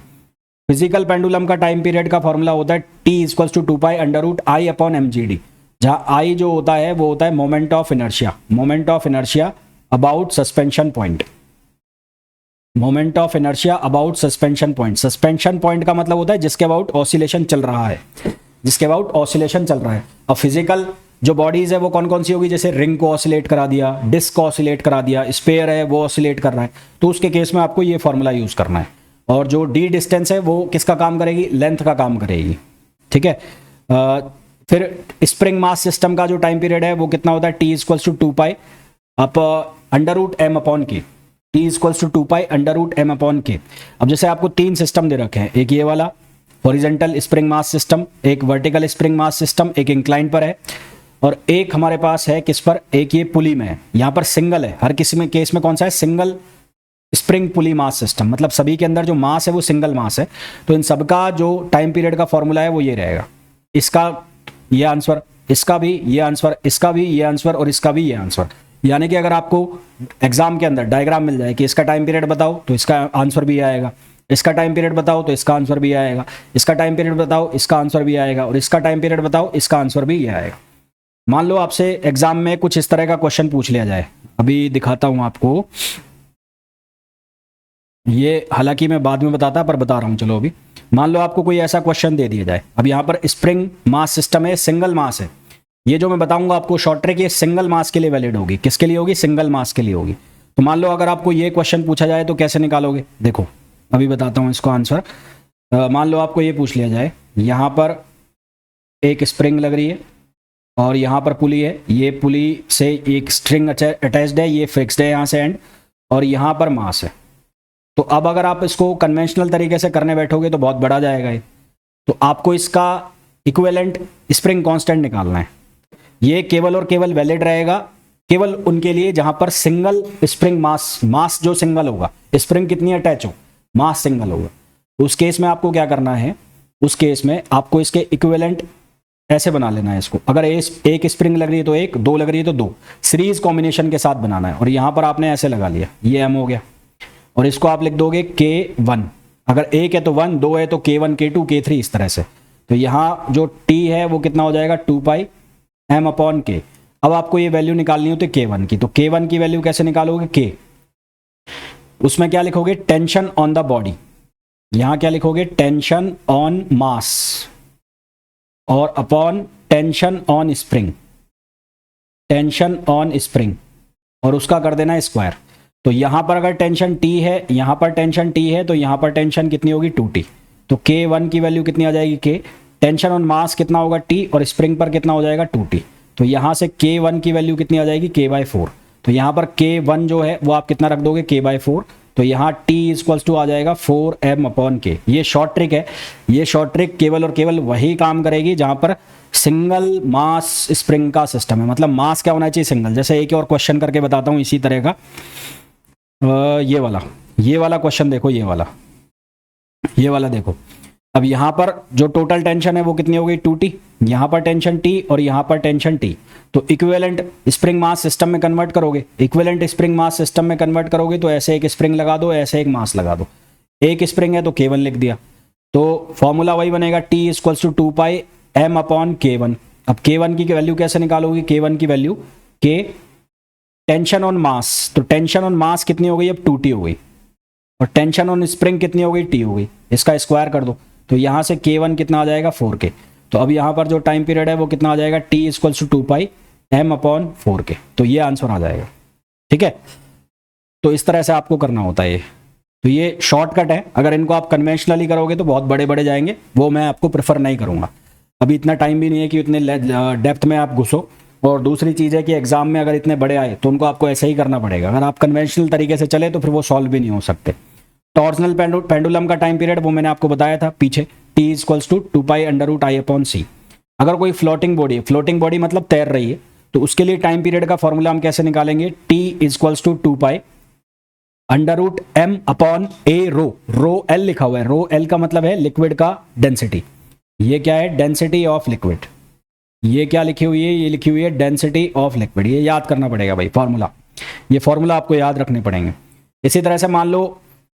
Physical pendulum का टाइम पीरियड का फॉर्मूला होता है t equals to 2 under root I upon M G d, जहाँ I जो होता है वो होता है moment of inertia, moment of inertia about suspension point, moment of inertia about suspension point. Suspension point का मतलब होता है जिसके अबाउट ऑसिलेशन चल रहा है, जिसके अबाउट ऑसिलेशन चल रहा है। और फिजिकल जो बॉडीज है वो कौन कौन सी होगी, जैसे रिंग को ऑसिलेट करा दिया, डिस्क को ऑसिलेट करा दिया, स्पेयर है वो ऑसिलेट कर रहा है, तो उसके केस में आपको ये फॉर्मूला यूज करना है। और जो डी डिस्टेंस है वो किसका काम करेगी, लेंथ का काम करेगी, ठीक है। फिर स्प्रिंग मास सिस्टम का जो टाइम पीरियड है वो कितना होता है, T equals to 2 up under root M upon K, T equals to 2 under root M upon K. अब जैसे आपको 3 सिस्टम दे रखे हैं, एक ये वाला हॉरिजॉन्टल स्प्रिंग मास सिस्टम, एक वर्टिकल स्प्रिंग मास सिस्टम, एक इंक्लाइन पर है, और एक हमारे पास है किस पर, एक ये पुली में है। यहाँ पर सिंगल है, हर किसी में केस में कौन सा है, सिंगल स्प्रिंग पुली मास सिस्टम, मतलब सभी के अंदर जो मास है वो सिंगल मास है। तो इन सबका जो टाइम पीरियड का फॉर्मूला है वो ये रहेगा, इसका ये आंसर, इसका भी ये आंसर, इसका भी ये आंसर और इसका भी ये आंसर। यानी कि अगर आपको एग्जाम के अंदर डायग्राम मिल जाए कि इसका टाइम पीरियड बताओ तो इसका आंसर भी आएगा, इसका टाइम पीरियड बताओ तो इसका आंसर भी आएगा, इसका टाइम पीरियड बताओ इसका आंसर भी आएगा, और इसका टाइम पीरियड बताओ इसका आंसर भी ये आएगा। मान लो आपसे एग्जाम में कुछ इस तरह का क्वेश्चन पूछ लिया जाए, अभी दिखाता हूं आपको, ये हालांकि मैं बाद में बताता पर बता रहा हूं, चलो अभी मान लो आपको कोई ऐसा क्वेश्चन दे दिया जाए। अब यहाँ पर स्प्रिंग मास सिस्टम है, सिंगल मास है, ये जो मैं बताऊंगा आपको शॉर्ट ट्रिक, ये सिंगल मास के लिए वैलिड होगी। किसके लिए होगी, सिंगल मास के लिए होगी। तो मान लो अगर आपको ये क्वेश्चन पूछा जाए तो कैसे निकालोगे, देखो अभी बताता हूँ इसको आंसर। मान लो आपको ये पूछ लिया जाए, यहाँ पर एक स्प्रिंग लग रही है और यहाँ पर पुली है, ये पुली से एक स्ट्रिंग अटैच्ड है, ये फिक्स्ड है यहाँ से एंड, और यहाँ पर मास है। तो अब अगर आप इसको कन्वेंशनल तरीके से करने बैठोगे तो बहुत बड़ा जाएगा ये, तो आपको इसका इक्विवेलेंट स्प्रिंग कांस्टेंट निकालना है। ये केवल और केवल वैलिड रहेगा केवल उनके लिए जहां पर सिंगल स्प्रिंग मास जो सिंगल होगा, स्प्रिंग कितनी अटैच हो, मास सिंगल होगा। उस केस में आपको क्या करना है, उस केस में आपको इसके इक्विवेलेंट ऐसे बना लेना है इसको। अगर एक स्प्रिंग लग रही है तो एक, दो लग रही है तो दो, सीरीज कॉम्बिनेशन के साथ बनाना है। और यहां पर आपने ऐसे लगा लिया, ये एम हो गया, और इसको आप लिख दोगे K1। अगर एक है तो 1, दो है तो K1 K2 K3 इस तरह से। तो यहाँ जो T है वो कितना हो जाएगा, 2 m अपॉन K। अब आपको ये वैल्यू निकालनी होती है K1 की, तो K1 की वैल्यू कैसे निकालोगे, K उसमें क्या लिखोगे, टेंशन ऑन द बॉडी, यहाँ क्या लिखोगे, टेंशन ऑन मास, और upon tension on spring, tension on spring, और उसका कर देना स्क्वायर। तो यहां पर अगर टेंशन T है, यहां पर टेंशन T है, तो यहां पर टेंशन कितनी होगी, 2T। तो K1 की वैल्यू कितनी आ जाएगी, K, टेंशन ऑन मास कितना होगा T, और स्प्रिंग पर कितना हो जाएगा 2T। तो यहां से K1 की वैल्यू कितनी आ जाएगी, K/4। तो यहां पर K1 जो है वो आप कितना रख दोगे, K/4। तो यहाँ T इक्वल्स टू आ जाएगा 4m अपॉन K। ये शॉर्ट ट्रिक है, ये शॉर्ट ट्रिक केवल और केवल वही काम करेगी जहां पर सिंगल मास स्प्रिंग का सिस्टम है। मतलब मास क्या होना चाहिए, सिंगल। जैसे एक और क्वेश्चन करके बताता हूँ इसी तरह का, ये वाला क्वेश्चन देखो, ये वाला देखो। अब यहाँ पर जो टोटल टेंशन है वो कितनी हो गई, 2T, यहाँ पर टेंशन T और यहाँ पर टेंशन T। तो इक्विवेलेंट स्प्रिंग मास सिस्टम में कन्वर्ट करोगे, इक्विवेलेंट स्प्रिंग मास सिस्टम में कन्वर्ट करोगे तो ऐसे एक स्प्रिंग लगा दो, ऐसे एक मास लगा दो। एक स्प्रिंग है तो K1 लिख दिया, तो फॉर्मूला वही बनेगा, T equals to 2m upon K1। अब K1 की वैल्यू कैसे निकालोगे, K1 की वैल्यू K टेंशन ऑन मास, तो टेंशन ऑन मास कितनी हो गई, अब 2T हो गई, और टेंशन ऑन स्प्रिंग कितनी हो गई, T हो गई। इसका स्क्वायर कर दो, तो यहाँ से K1 कितना आ जाएगा, 4K। तो अब यहाँ पर जो टाइम पीरियड है वो कितना आ जाएगा, T equals to 2m upon 4K। तो ये आंसर आ जाएगा, ठीक है। तो इस तरह से आपको करना होता है ये। तो ये शॉर्टकट है, अगर इनको आप कन्वेंशनली करोगे तो बहुत बड़े बड़े जाएंगे, वो मैं आपको प्रेफर नहीं करूँगा। अभी इतना टाइम भी नहीं है कि इतने डेप्थ में आप घुसो, और दूसरी चीज़ है कि एग्जाम में अगर इतने बड़े आए तो उनको आपको ऐसे ही करना पड़ेगा। अगर आप कन्वेंशनल तरीके से चले तो फिर वो सॉल्व भी नहीं हो सकते। टॉर्सनल पेंडुलम का टाइम पीरियड वो मैंने आपको बताया था पीछे, T equals to 2 under root I upon C। अगर कोई फ्लोटिंग बॉडी है, फ्लोटिंग बॉडी मतलब तैर रही है, तो उसके लिए टाइम पीरियड का फॉर्मूला हम कैसे निकालेंगे, t equals to 2 pi under root m upon a rho l लिखा हुआ है, रो l का मतलब है लिक्विड का डेंसिटी। ये क्या है, डेंसिटी ऑफ लिक्विड। ये क्या लिखी हुई है, ये लिखी हुई है डेंसिटी ऑफ लिक्विड। ये याद करना पड़ेगा भाई फॉर्मूला, ये फॉर्मूला आपको याद रखने पड़ेंगे। इसी तरह से मान लो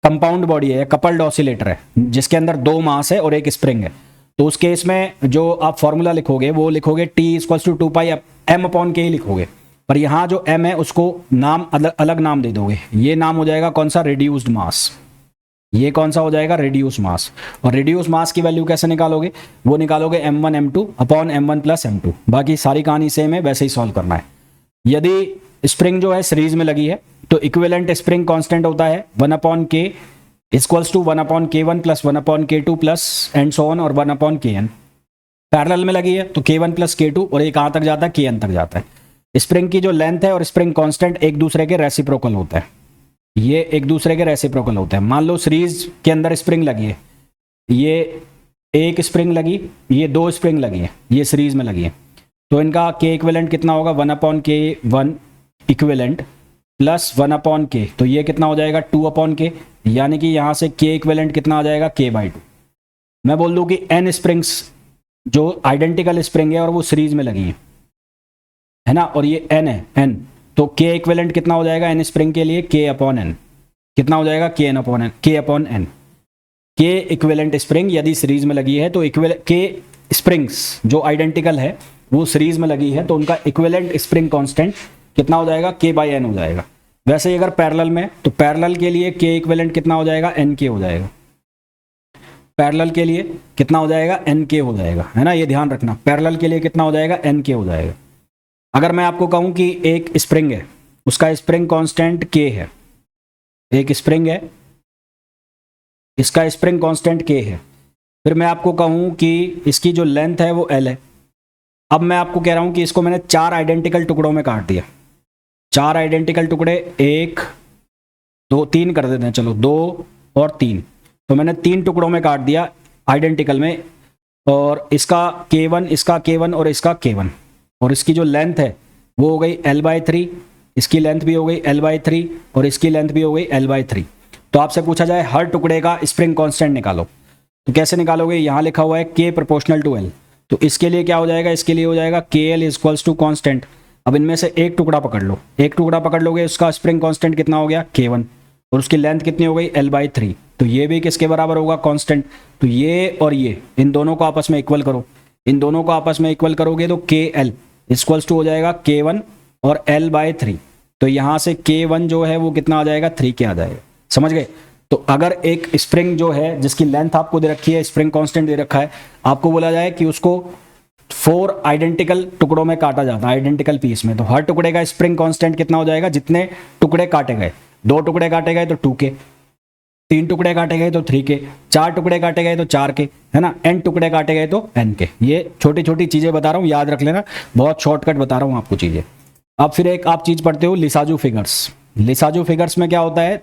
कंपाउंड बॉडी है, कपल्ड ऑसिलेटर है, जिसके अंदर 2 मास है और एक स्प्रिंग है, तो उस केस में जो आप फॉर्मूला लिखोगे वो लिखोगे t equals to 2 pi m upon k ही लिखोगे, पर यहाँ जो m है उसको नाम अलग नाम दे दोगे। ये नाम हो जाएगा कौन सा, रिड्यूस्ड मास। ये कौन सा हो जाएगा, रिड्यूस मास। और रिड्यूस मास की वैल्यू कैसे निकालोगे, वो निकालोगे m1 m2 upon m1 plus m2। बाकी सारी कहानी सेम है, वैसे ही सॉल्व करना है। यदि स्प्रिंग जो है सीरीज में लगी है तो इक्विवेलेंट स्प्रिंग कांस्टेंट होता है 1 upon k equals to 1 upon k1 plus 1 upon k2 plus and so on और 1 अपॉन kn। पैरेलल में लगी है तो k1 प्लस k2 और ये कहाँ तक जाता है, kn तक जाता है। स्प्रिंग की जो लेंथ है और स्प्रिंग कांस्टेंट एक दूसरे के रेसिप्रोकल होता है, ये एक दूसरे के रेसिप्रोकल होते हैं। मान लो सीरीज के अंदर स्प्रिंग लगी है, ये एक स्प्रिंग लगी, ये 2 स्प्रिंग लगी है, ये सीरीज में लगी है, तो इनका k इक्विवेलेंट कितना होगा, 1 upon k1 equivalent plus 1 upon k, तो ये कितना हो जाएगा 2 अपॉन k, यानी कि यहाँ से k इक्विवेलेंट कितना आ जाएगा, k/2। मैं बोल दूँ कि n स्प्रिंग्स जो आइडेंटिकल स्प्रिंग है और वो सीरीज में लगी है ना, और ये n है n, तो k इक्विवेलेंट कितना हो जाएगा n स्प्रिंग के लिए, k अपॉन n। कितना हो जाएगा, k upon n। k equivalent spring यदि सीरीज में लगी है तो k स्प्रिंग्स जो आइडेंटिकल है वो सीरीज में लगी है तो उनका इक्विवेलेंट स्प्रिंग कांस्टेंट कितना हो जाएगा, k/n हो जाएगा। वैसे अगर पैरेलल में, तो पैरेलल के लिए k इक्विवेलेंट कितना हो जाएगा, nk हो जाएगा। पैरेलल के लिए कितना हो जाएगा, nk हो जाएगा, है ना, ये ध्यान रखना। पैरेलल के लिए कितना हो जाएगा, nk हो जाएगा। अगर मैं आपको कहूं कि एक स्प्रिंग है, उसका स्प्रिंग कांस्टेंट k है, एक स्प्रिंग है, इसका स्प्रिंग कांस्टेंट k है, फिर मैं आपको कहूं कि इसकी जो लेंथ है वो l है। अब मैं आपको कह रहा हूं कि इसको मैंने 4 आइडेंटिकल टुकड़ों में काट दिया, 4 आइडेंटिकल टुकड़े, 1 2 3 कर देते हैं, चलो 2 और 3, तो मैंने 3 टुकड़ों में काट दिया आइडेंटिकल में, और इसका k1, इसका k1 और इसका k1, और इसकी जो लेंथ है वो हो गई l/3, इसकी लेंथ भी हो गई l/3 और इसकी लेंथ भी हो गई l/3। तो आपसे पूछा जाए हर टुकड़े का स्प्रिंग कांस्टेंट निकालो, तो कैसे निकालोगे, यहाँ लिखा हुआ है k प्रोपोर्शनल टू l, तो इसके लिए क्या हो जाएगा, इसके लिए हो जाएगा kl इक्वल्स टू कांस्टेंट। अब इनमें से एक टुकड़ा पकड़ लो, एक टुकड़ा पकड़ लोगे, उसका स्प्रिंग कांस्टेंट कितना हो गया, k1, और उसकी लेंथ कितनी हो गई, l/3, तो ये भी किसके बराबर होगा, कांस्टेंट। तो ये और ये, इन दोनों को आपस में इक्वल करो, इन दोनों को आपस में इक्वल करोगे तो kl इक्वल्स टू हो जाएगा k1 और l/3, तो यहाँ से k1 जो है वो कितना आ जाएगा, 3k आ जाएगा। समझ गए। तो अगर एक स्प्रिंग जो है जिसकी लेंथ आपको दे रखी है, स्प्रिंग कांस्टेंट दे रखा है, आपको बोला जाए कि उसको 4 आइडेंटिकल टुकड़ों में काटा जाता है, आइडेंटिकल पीस में, तो हर टुकड़े का स्प्रिंग कांस्टेंट कितना हो जाएगा, जितने टुकड़े काटे गए, 2 टुकड़े काटे गए तो 2k, 3 टुकड़े काटे गए तो 3k, 4 टुकड़े काटे गए तो 4k, है ना, n टुकड़े काटे गए तो nk। ये छोटी छोटी चीजें बता रहा हूँ, याद रख लेना, बहुत शॉर्टकट बता रहा हूँ आपको चीजें। अब फिर एक आप चीज पढ़ते हो, लिसाजू फिगर्स। लिसाजू फिगर्स में क्या होता है,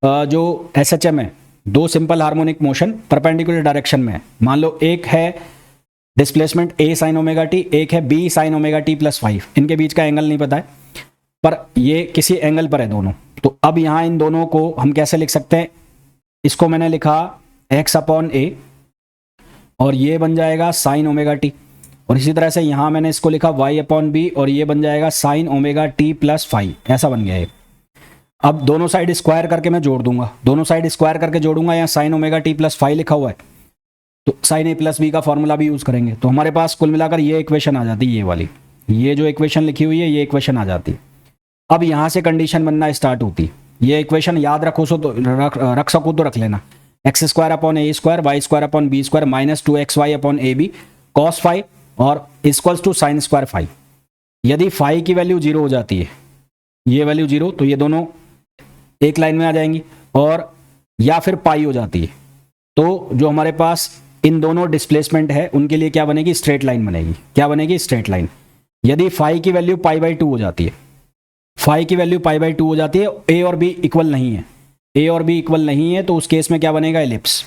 जो SHM है, 2 simple harmonic motion perpendicular direction में है। मान लो एक है displacement a sin omega t, एक है b sin omega t plus 5, इनके बीच का एंगल नहीं पता है, पर ये किसी एंगल पर है दोनों। तो अब यहाँ इन दोनों को हम कैसे लिख सकते हैं, इसको मैंने लिखा x अपॉन a और ये बन जाएगा sin ओमेगा t, और इसी तरह से यहाँ मैंने इसको लिखा y अपॉन b और ये बन जाएगा sin ओमेगा t प्लस 5, ऐसा बन गया है। अब दोनों साइड स्क्वायर करके मैं जोड़ दूंगा, दोनों साइड स्क्वायर करके जोड़ूंगा, यहाँ sin ओमेगा t प्लस 5 लिखा हुआ है, तो sin a प्लस b का फॉर्मूला भी यूज करेंगे, तो हमारे पास कुल मिलाकर ये इक्वेशन आ जाती है, ये वाली, ये जो इक्वेशन लिखी हुई है ये इक्वेशन आ जाती है। अब यहाँ से कंडीशन बनना स्टार्ट होती है, ये इक्वेशन याद रखो सो तो रख सको तो रख लेना, x square upon a square y square upon b square minus 2xy upon a b cos 5 और इक्वल्स टू साइन स्क्वायर 5। यदि 5 की वैल्यू 0 हो जाती है, ये वैल्यू 0, तो ये दोनों एक लाइन में आ जाएंगी, और या फिर पाई हो जाती है, तो जो हमारे पास इन दोनों डिस्प्लेसमेंट है उनके लिए क्या बनेगी, स्ट्रेट लाइन बनेगी। क्या बनेगी, स्ट्रेट लाइन। यदि 5 की वैल्यू π/2 हो जाती है, 5 की वैल्यू π/2 हो जाती है, a और b इक्वल नहीं है, a और b इक्वल नहीं है, तो उस केस में क्या बनेगा, एलिप्स।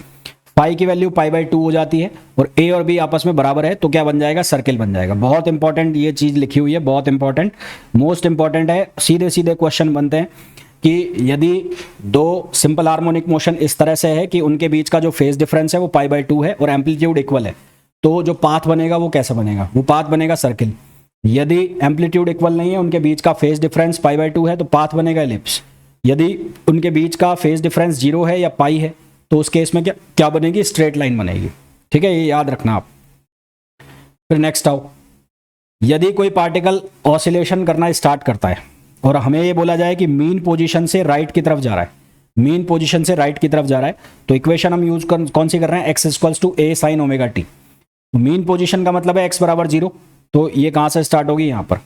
पाई की वैल्यू पाई बाई 2 हो जाती है और ए और बी आपस में बराबर है तो क्या बन जाएगा, सर्किल बन जाएगा। बहुत इंपॉर्टेंट ये चीज़ लिखी हुई है, बहुत इंपॉर्टेंट, मोस्ट इंपॉर्टेंट है। सीधे सीधे क्वेश्चन बनते हैं कि यदि दो सिंपल हार्मोनिक मोशन इस तरह से है कि उनके बीच का जो फेज डिफरेंस है वो पाई बाई 2 है और एम्पलीट्यूड इक्वल है, तो जो पाथ बनेगा वो कैसा बनेगा, वो पाथ बनेगा सर्किल। यदि एम्पलीट्यूड इक्वल नहीं है, उनके बीच का फेज डिफरेंस पाई बाई 2 है, तो पाथ बनेगा एलिप्स। यदि उनके बीच का फेज डिफरेंस 0 है या पाई है, तो उस केस में क्या क्या बनेगी, स्ट्रेट लाइन बनेगी। ठीक है, ये याद रखना आप। फिर नेक्स्ट आओ, यदि कोई पार्टिकल ऑसिलेशन करना स्टार्ट करता है और हमें ये बोला जाए कि मीन पोजीशन से राइट की तरफ जा रहा है, मीन पोजीशन से राइट की तरफ जा रहा है, तो इक्वेशन हम यूज कौन सी कर रहे हैं, x equals to a sin omega t. Mean position का मतलब है x बराबर 0, तो ये कहां से स्टार्ट होगी, यहां पर।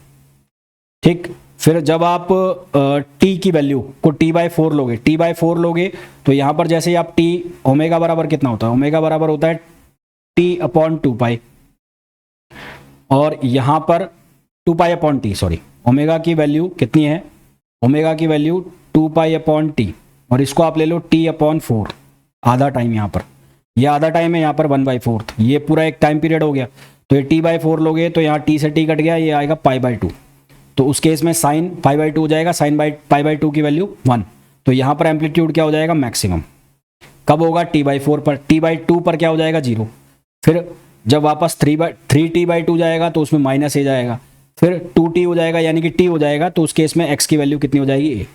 ठीक, फिर जब आप t की वैल्यू को t/4 लोगे, t/4 लोगे तो यहां पर जैसे ही आप t, ओमेगा बराबर कितना होता है, ओमेगा बराबर होता है t/2 और यहां पर 2π/t, सॉरी, ओमेगा की वैल्यू कितनी है, ओमेगा की वैल्यू 2π/t और इसको आप ले लो t/4, आधा टाइम यहाँ पर, ये आधा टाइम है, यहाँ पर 1/4, ये पूरा एक टाइम पीरियड हो गया। तो ये t/4 लोगे तो यहाँ t से t कट गया, ये आएगा π/2, तो उस केस में साइन π/2 हो जाएगा, साइन π/2 की वैल्यू 1, तो यहाँ पर एम्पलीट्यूड क्या हो जाएगा, मैक्सिमम। कब होगा, t/4 पर, t/2 पर क्या हो जाएगा, 0। फिर जब वापस 3t/2 जाएगा तो उसमें माइनस a जाएगा, फिर 2t हो जाएगा यानी कि t हो जाएगा, तो उस केस में x की वैल्यू कितनी हो जाएगी, a।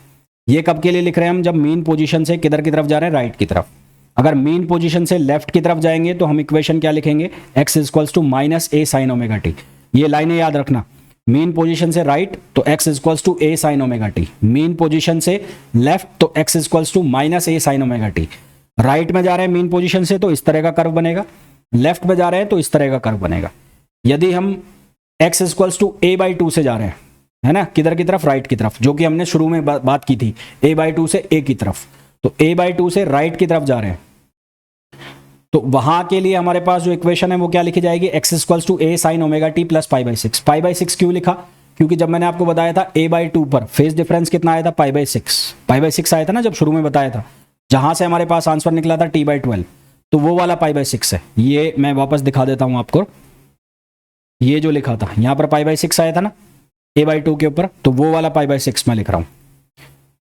ये कब के लिए लिख रहे हैं हम, जब मीन पोजीशन से किधर की तरफ जा रहे हैं, राइट की तरफ। अगर मीन पोजीशन से लेफ्ट की तरफ जाएंगे तो हम इक्वेशन क्या लिखेंगे, x equals to minus a sin omega t. ये लाइनें याद रखना, मीन पोजीशन से राइट तो x equals to a sin omega t, mean position से लेफ्ट तो x equals to minus a sin omega t. Right में जा रहे हैं मीन पोजीशन से तो इस तरह का कर्व बनेगा, लेफ्ट में जा रहे हैं तो इस तरह का कर्व बनेगा। यदि हम x इक्वल्स टू a/2 से जा रहे हैं, है ना, किधर की तरफ, राइट की तरफ, जो कि हमने शुरू में बात की थी, a/2 से a की तरफ, तो a/2 से राइट की तरफ जा रहे हैं, तो वहां के लिए हमारे पास जो इक्वेशन है वो क्या लिखी जाएगी, x equals to a sin omega T plus π/6। π/6 क्यों लिखा, क्योंकि जब मैंने आपको बताया था a/2 पर फेज डिफरेंस कितना आया था, π/6 आया था ना, जब शुरू में बताया था, जहां से हमारे पास आंसर निकला था t/12, तो वो वाला π/6 है। ये मैं वापस दिखा देता हूं आपको, ये जो लिखा था यहां पर π/6 आया था ना a/2 के ऊपर, तो वो वाला π/6 मैं लिख रहा हूं,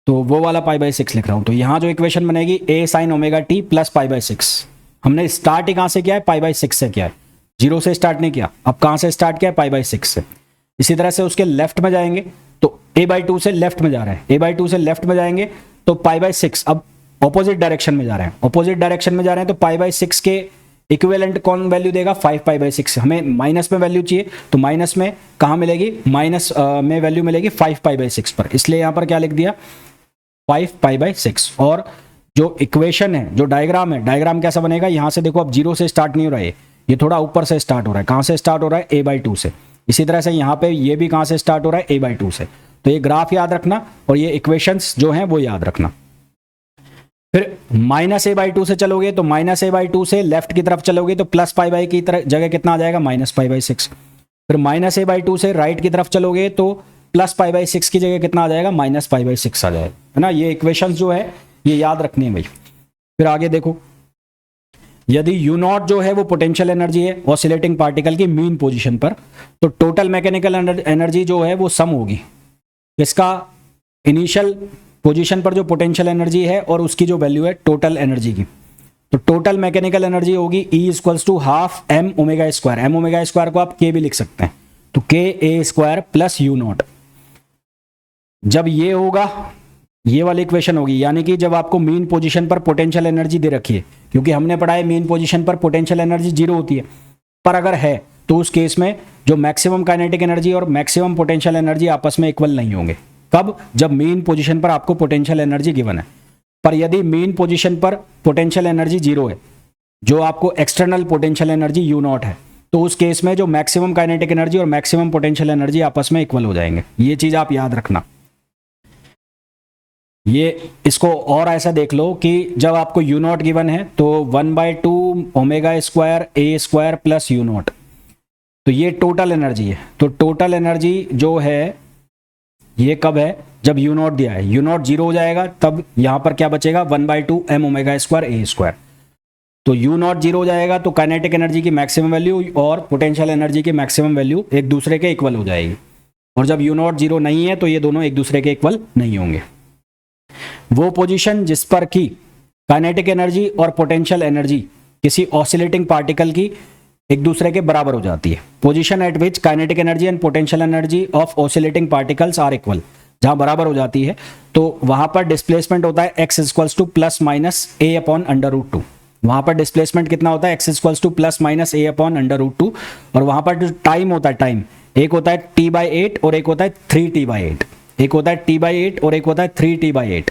तो वो वाला π/6 लिख रहा हूं। तो यहां जो इक्वेशन बनेगी a sin omega T plus π/6, हमने स्टार्ट ही कहां से किया है, π/6 से किया है, 0 से स्टार्ट नहीं किया। अब कहां से स्टार्ट किया है, π/6 से। इसी तरह से उसके लेफ्ट में जाएंगे तो a/2 से लेफ्ट में जा रहे हैं, a/2 से लेफ्ट में जाएंगे तो π/6, अब ऑपोजिट डायरेक्शन में जा रहे हैं, ऑपोजिट डायरेक्शन में जा रहे हैं, तो π/6 के इक्विवेलेंट कौन वैल्यू देगा, 5π/6। हमें माइनस में वैल्यू चाहिए, तो माइनस में कहां मिलेगी, माइनस में वैल्यू मिलेगी 5π/6 पर, इसलिए यहां पर क्या लिख दिया, 5π/6। और जो इक्वेशन है, जो डायग्राम है, डायग्राम कैसा बनेगा, यहां से देखो अब 0 से स्टार्ट नहीं हो रहा है, ये थोड़ा ऊपर से स्टार्ट हो रहा है। कहां से स्टार्ट हो रहा है, a/2 से। इसी तरह से यहां पे ये भी कहां से स्टार्ट हो रहा है, a/2 से। तो ये ग्राफ याद रखना और ये इक्वेशंस जो हैं वो याद रखना। फिर माइनस a/2 से चलोगे तो माइनस a/2 से लेफ्ट की तरफ चलोगे तो प्लस π की तरह जगह कितना आ जाएगा, माइनस π/6। फिर माइनस a/2 से राइट की तरफ चलोगे तो प्लस π/6 की जगह कितना आ जाएगा, माइनस π/6 आ जाएगा, है ना। ये इक्वेशंस जो है ये याद रखनी है भाई। फिर आगे देखो, यदि u0 जो है वो पोटेंशियल एनर्जी है ऑसिलेटिंग पार्टिकल की मीन पोजीशन पर, तो टोटल मैकेनिकल एनर्जी जो है वो सम होगी इसका इनिशियल पोजीशन पर जो पोटेंशियल एनर्जी है और उसकी जो वैल्यू है टोटल एनर्जी की। तो टोटल मैकेनिकल एनर्जी होगी E equals to half m omega square. m omega square को आप k भी लिख सकते हैं, तो ka² प्लस u0। जब ये होगा, ये वाली इक्वेशन होगी, यानी कि जब आपको मीन पोजीशन पर पोटेंशियल एनर्जी दे रखी है, क्योंकि हमने पढ़ा है मीन पोजीशन पर पोटेंशियल एनर्जी 0 होती है, पर अगर है तो उस केस में जो मैक्सिमम काइनेटिक एनर्जी और मैक्सिमम पोटेंशियल एनर्जी आपस में इक्वल नहीं होंगे। कब, जब मीन पोजीशन पर आपको पोटेंशियल एनर्जी गिवन है। पर यदि मीन पोजीशन पर पोटेंशियल एनर्जी 0 है, जो आपको एक्सटर्नल पोटेंशियल एनर्जी u0 है, तो उस केस में जो मैक्सिमम काइनेटिक एनर्जी और मैक्सिमम पोटेंशियल एनर्जी आपस में इक्वल हो जाएंगे। ये चीज आप याद रखना। ये इसको और ऐसा देख लो कि जब आपको u0 गिवन है तो 1/2 omega square a² plus u0, तो ये टोटल एनर्जी है। तो टोटल एनर्जी जो है ये कब है, जब u0 दिया है, u0 0 हो जाएगा, तब यहां पर क्या बचेगा, 1/2 m ओमेगा स्क्वायर a²। तो U नॉट जीरो हो जाएगा, तो काइनेटिक एनर्जी की मैक्सिमम वैल्यू और पोटेंशियल एनर्जी की मैक्सिमम वैल्यू एक दूसरे के इक्वल हो जाएगी। और जब U नॉट जीरो नहीं है तो ये दोनों एक दूसरे के इक्वल नहीं होंगे। वो पोजीशन जिस पर कि काइनेटिक एनर्जी और पोटेंशियल एनर्जी किसी ऑसिलेटिंग पार्टिकल की एक दूसरे के बराबर हो जाती है। Position at which kinetic energy and potential energy of oscillating particles are equal, जहां बराबर हो जाती है तो वहां पर डिस्प्लेसमेंट होता है x equals to plus minus a upon under root two. वहां पर डिस्प्लेसमेंट कितना होता है, x equals to plus minus a upon under root two. और वहां पर जो टाइम होता है, टाइम एक होता है t/8 और एक होता है 3t/8। एक होता है t/8 और एक होता है 3t/8।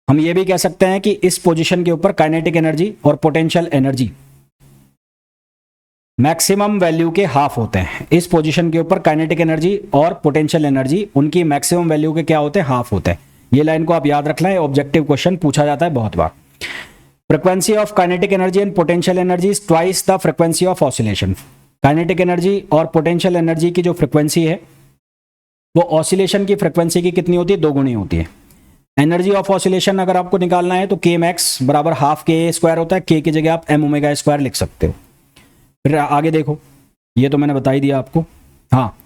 हम ये भी कह सकते हैं कि इस पोजीशन के ऊपर काइनेटिक एनर्जी और पोटेंशियल एनर्जी मैक्सिमम वैल्यू के हाफ होते हैं। इस पोजीशन के ऊपर काइनेटिक एनर्जी और पोटेंशियल एनर्जी उनकी मैक्सिमम वैल्यू के क्या होते हैं, हाफ होते हैं। ये लाइन को आप याद रखना है, ऑब्जेक्टिव क्वेश्चन पूछा जाता है बहुत बार। Frequency of kinetic energy and potential energy is twice the frequency of oscillation. Kinetic energy और पोटेंशियल एनर्जी की जो फ्रीक्वेंसी है वो ऑसिलेशन की फ्रीक्वेंसी की कितनी होती है, दोगुनी होती है। एनर्जी ऑफ ऑसिलेशन अगर आपको निकालना है तो के मैक्स बराबर हाफ के स्क्वायर होता है, के की जगह आप एम ओमेगा स्क्वायर लिख सकते हो। फिर आगे देखो, ये तो मैंने बता ही दिया आपको। हाँ,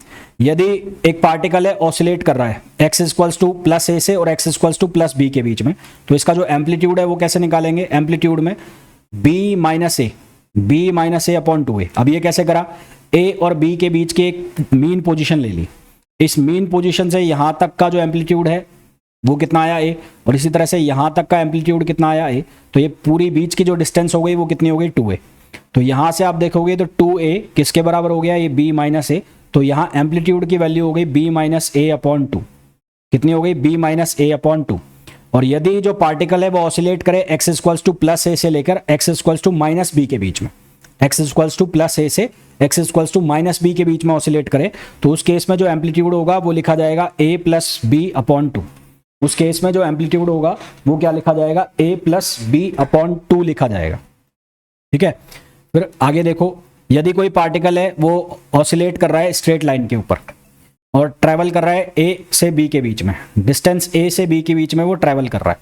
यदि एक पार्टिकल है ऑसिलेट कर रहा है x इक्वल्स टू प्लस ए से और x equals to plus B के बीच में, तो इसका जो एम्पलीट्यूड है वो कैसे निकालेंगे, एम्पलीट्यूड में b माइनस ए अपॉन 2a। अब ये कैसे करा, a और b के बीच की एक मीन पोजीशन ले ली। इस मीन पोजीशन से यहां तक का जो एम्पलीट्यूड है वो कितना आया a, और इसी तरह से यहां तक का एम्पलीट्यूड कितना आया a, तो ये पूरी बीच की जो डिस्टेंस हो गई वो कितनी हो गई 2a। तो यहां से आप देखोगे तो 2a किसके बराबर हो गया, ये b माइनस ए। तो यहां एम्पलीट्यूड की वैल्यू हो गई b माइनस ए अपॉन 2। कितनी हो गई, b माइनस ए अपॉन 2। और यदि जो पार्टिकल है वो ऑसिलेट करे x इक्वल्स टू प्लस ए से लेकर x equals to minus b के बीच में, x इक्वल्स टू प्लस ए से x equals to minus b के बीच में ऑसिलेट करे, तो उस केस में जो एम्पलीट्यूड होगा वो लिखा जाएगा a प्लस बी अपॉन 2। उस केस में जो एम्पलीट्यूड होगा वो क्या लिखा जाएगा, a प्लस बी अपॉन 2 लिखा जाएगा। ठीक है, फिर आगे देखो, यदि कोई पार्टिकल है वो ऑसिलेट कर रहा है स्ट्रेट लाइन के ऊपर और ट्रैवल कर रहा है ए से बी के बीच में, डिस्टेंस ए से बी के बीच में वो ट्रैवल कर रहा है।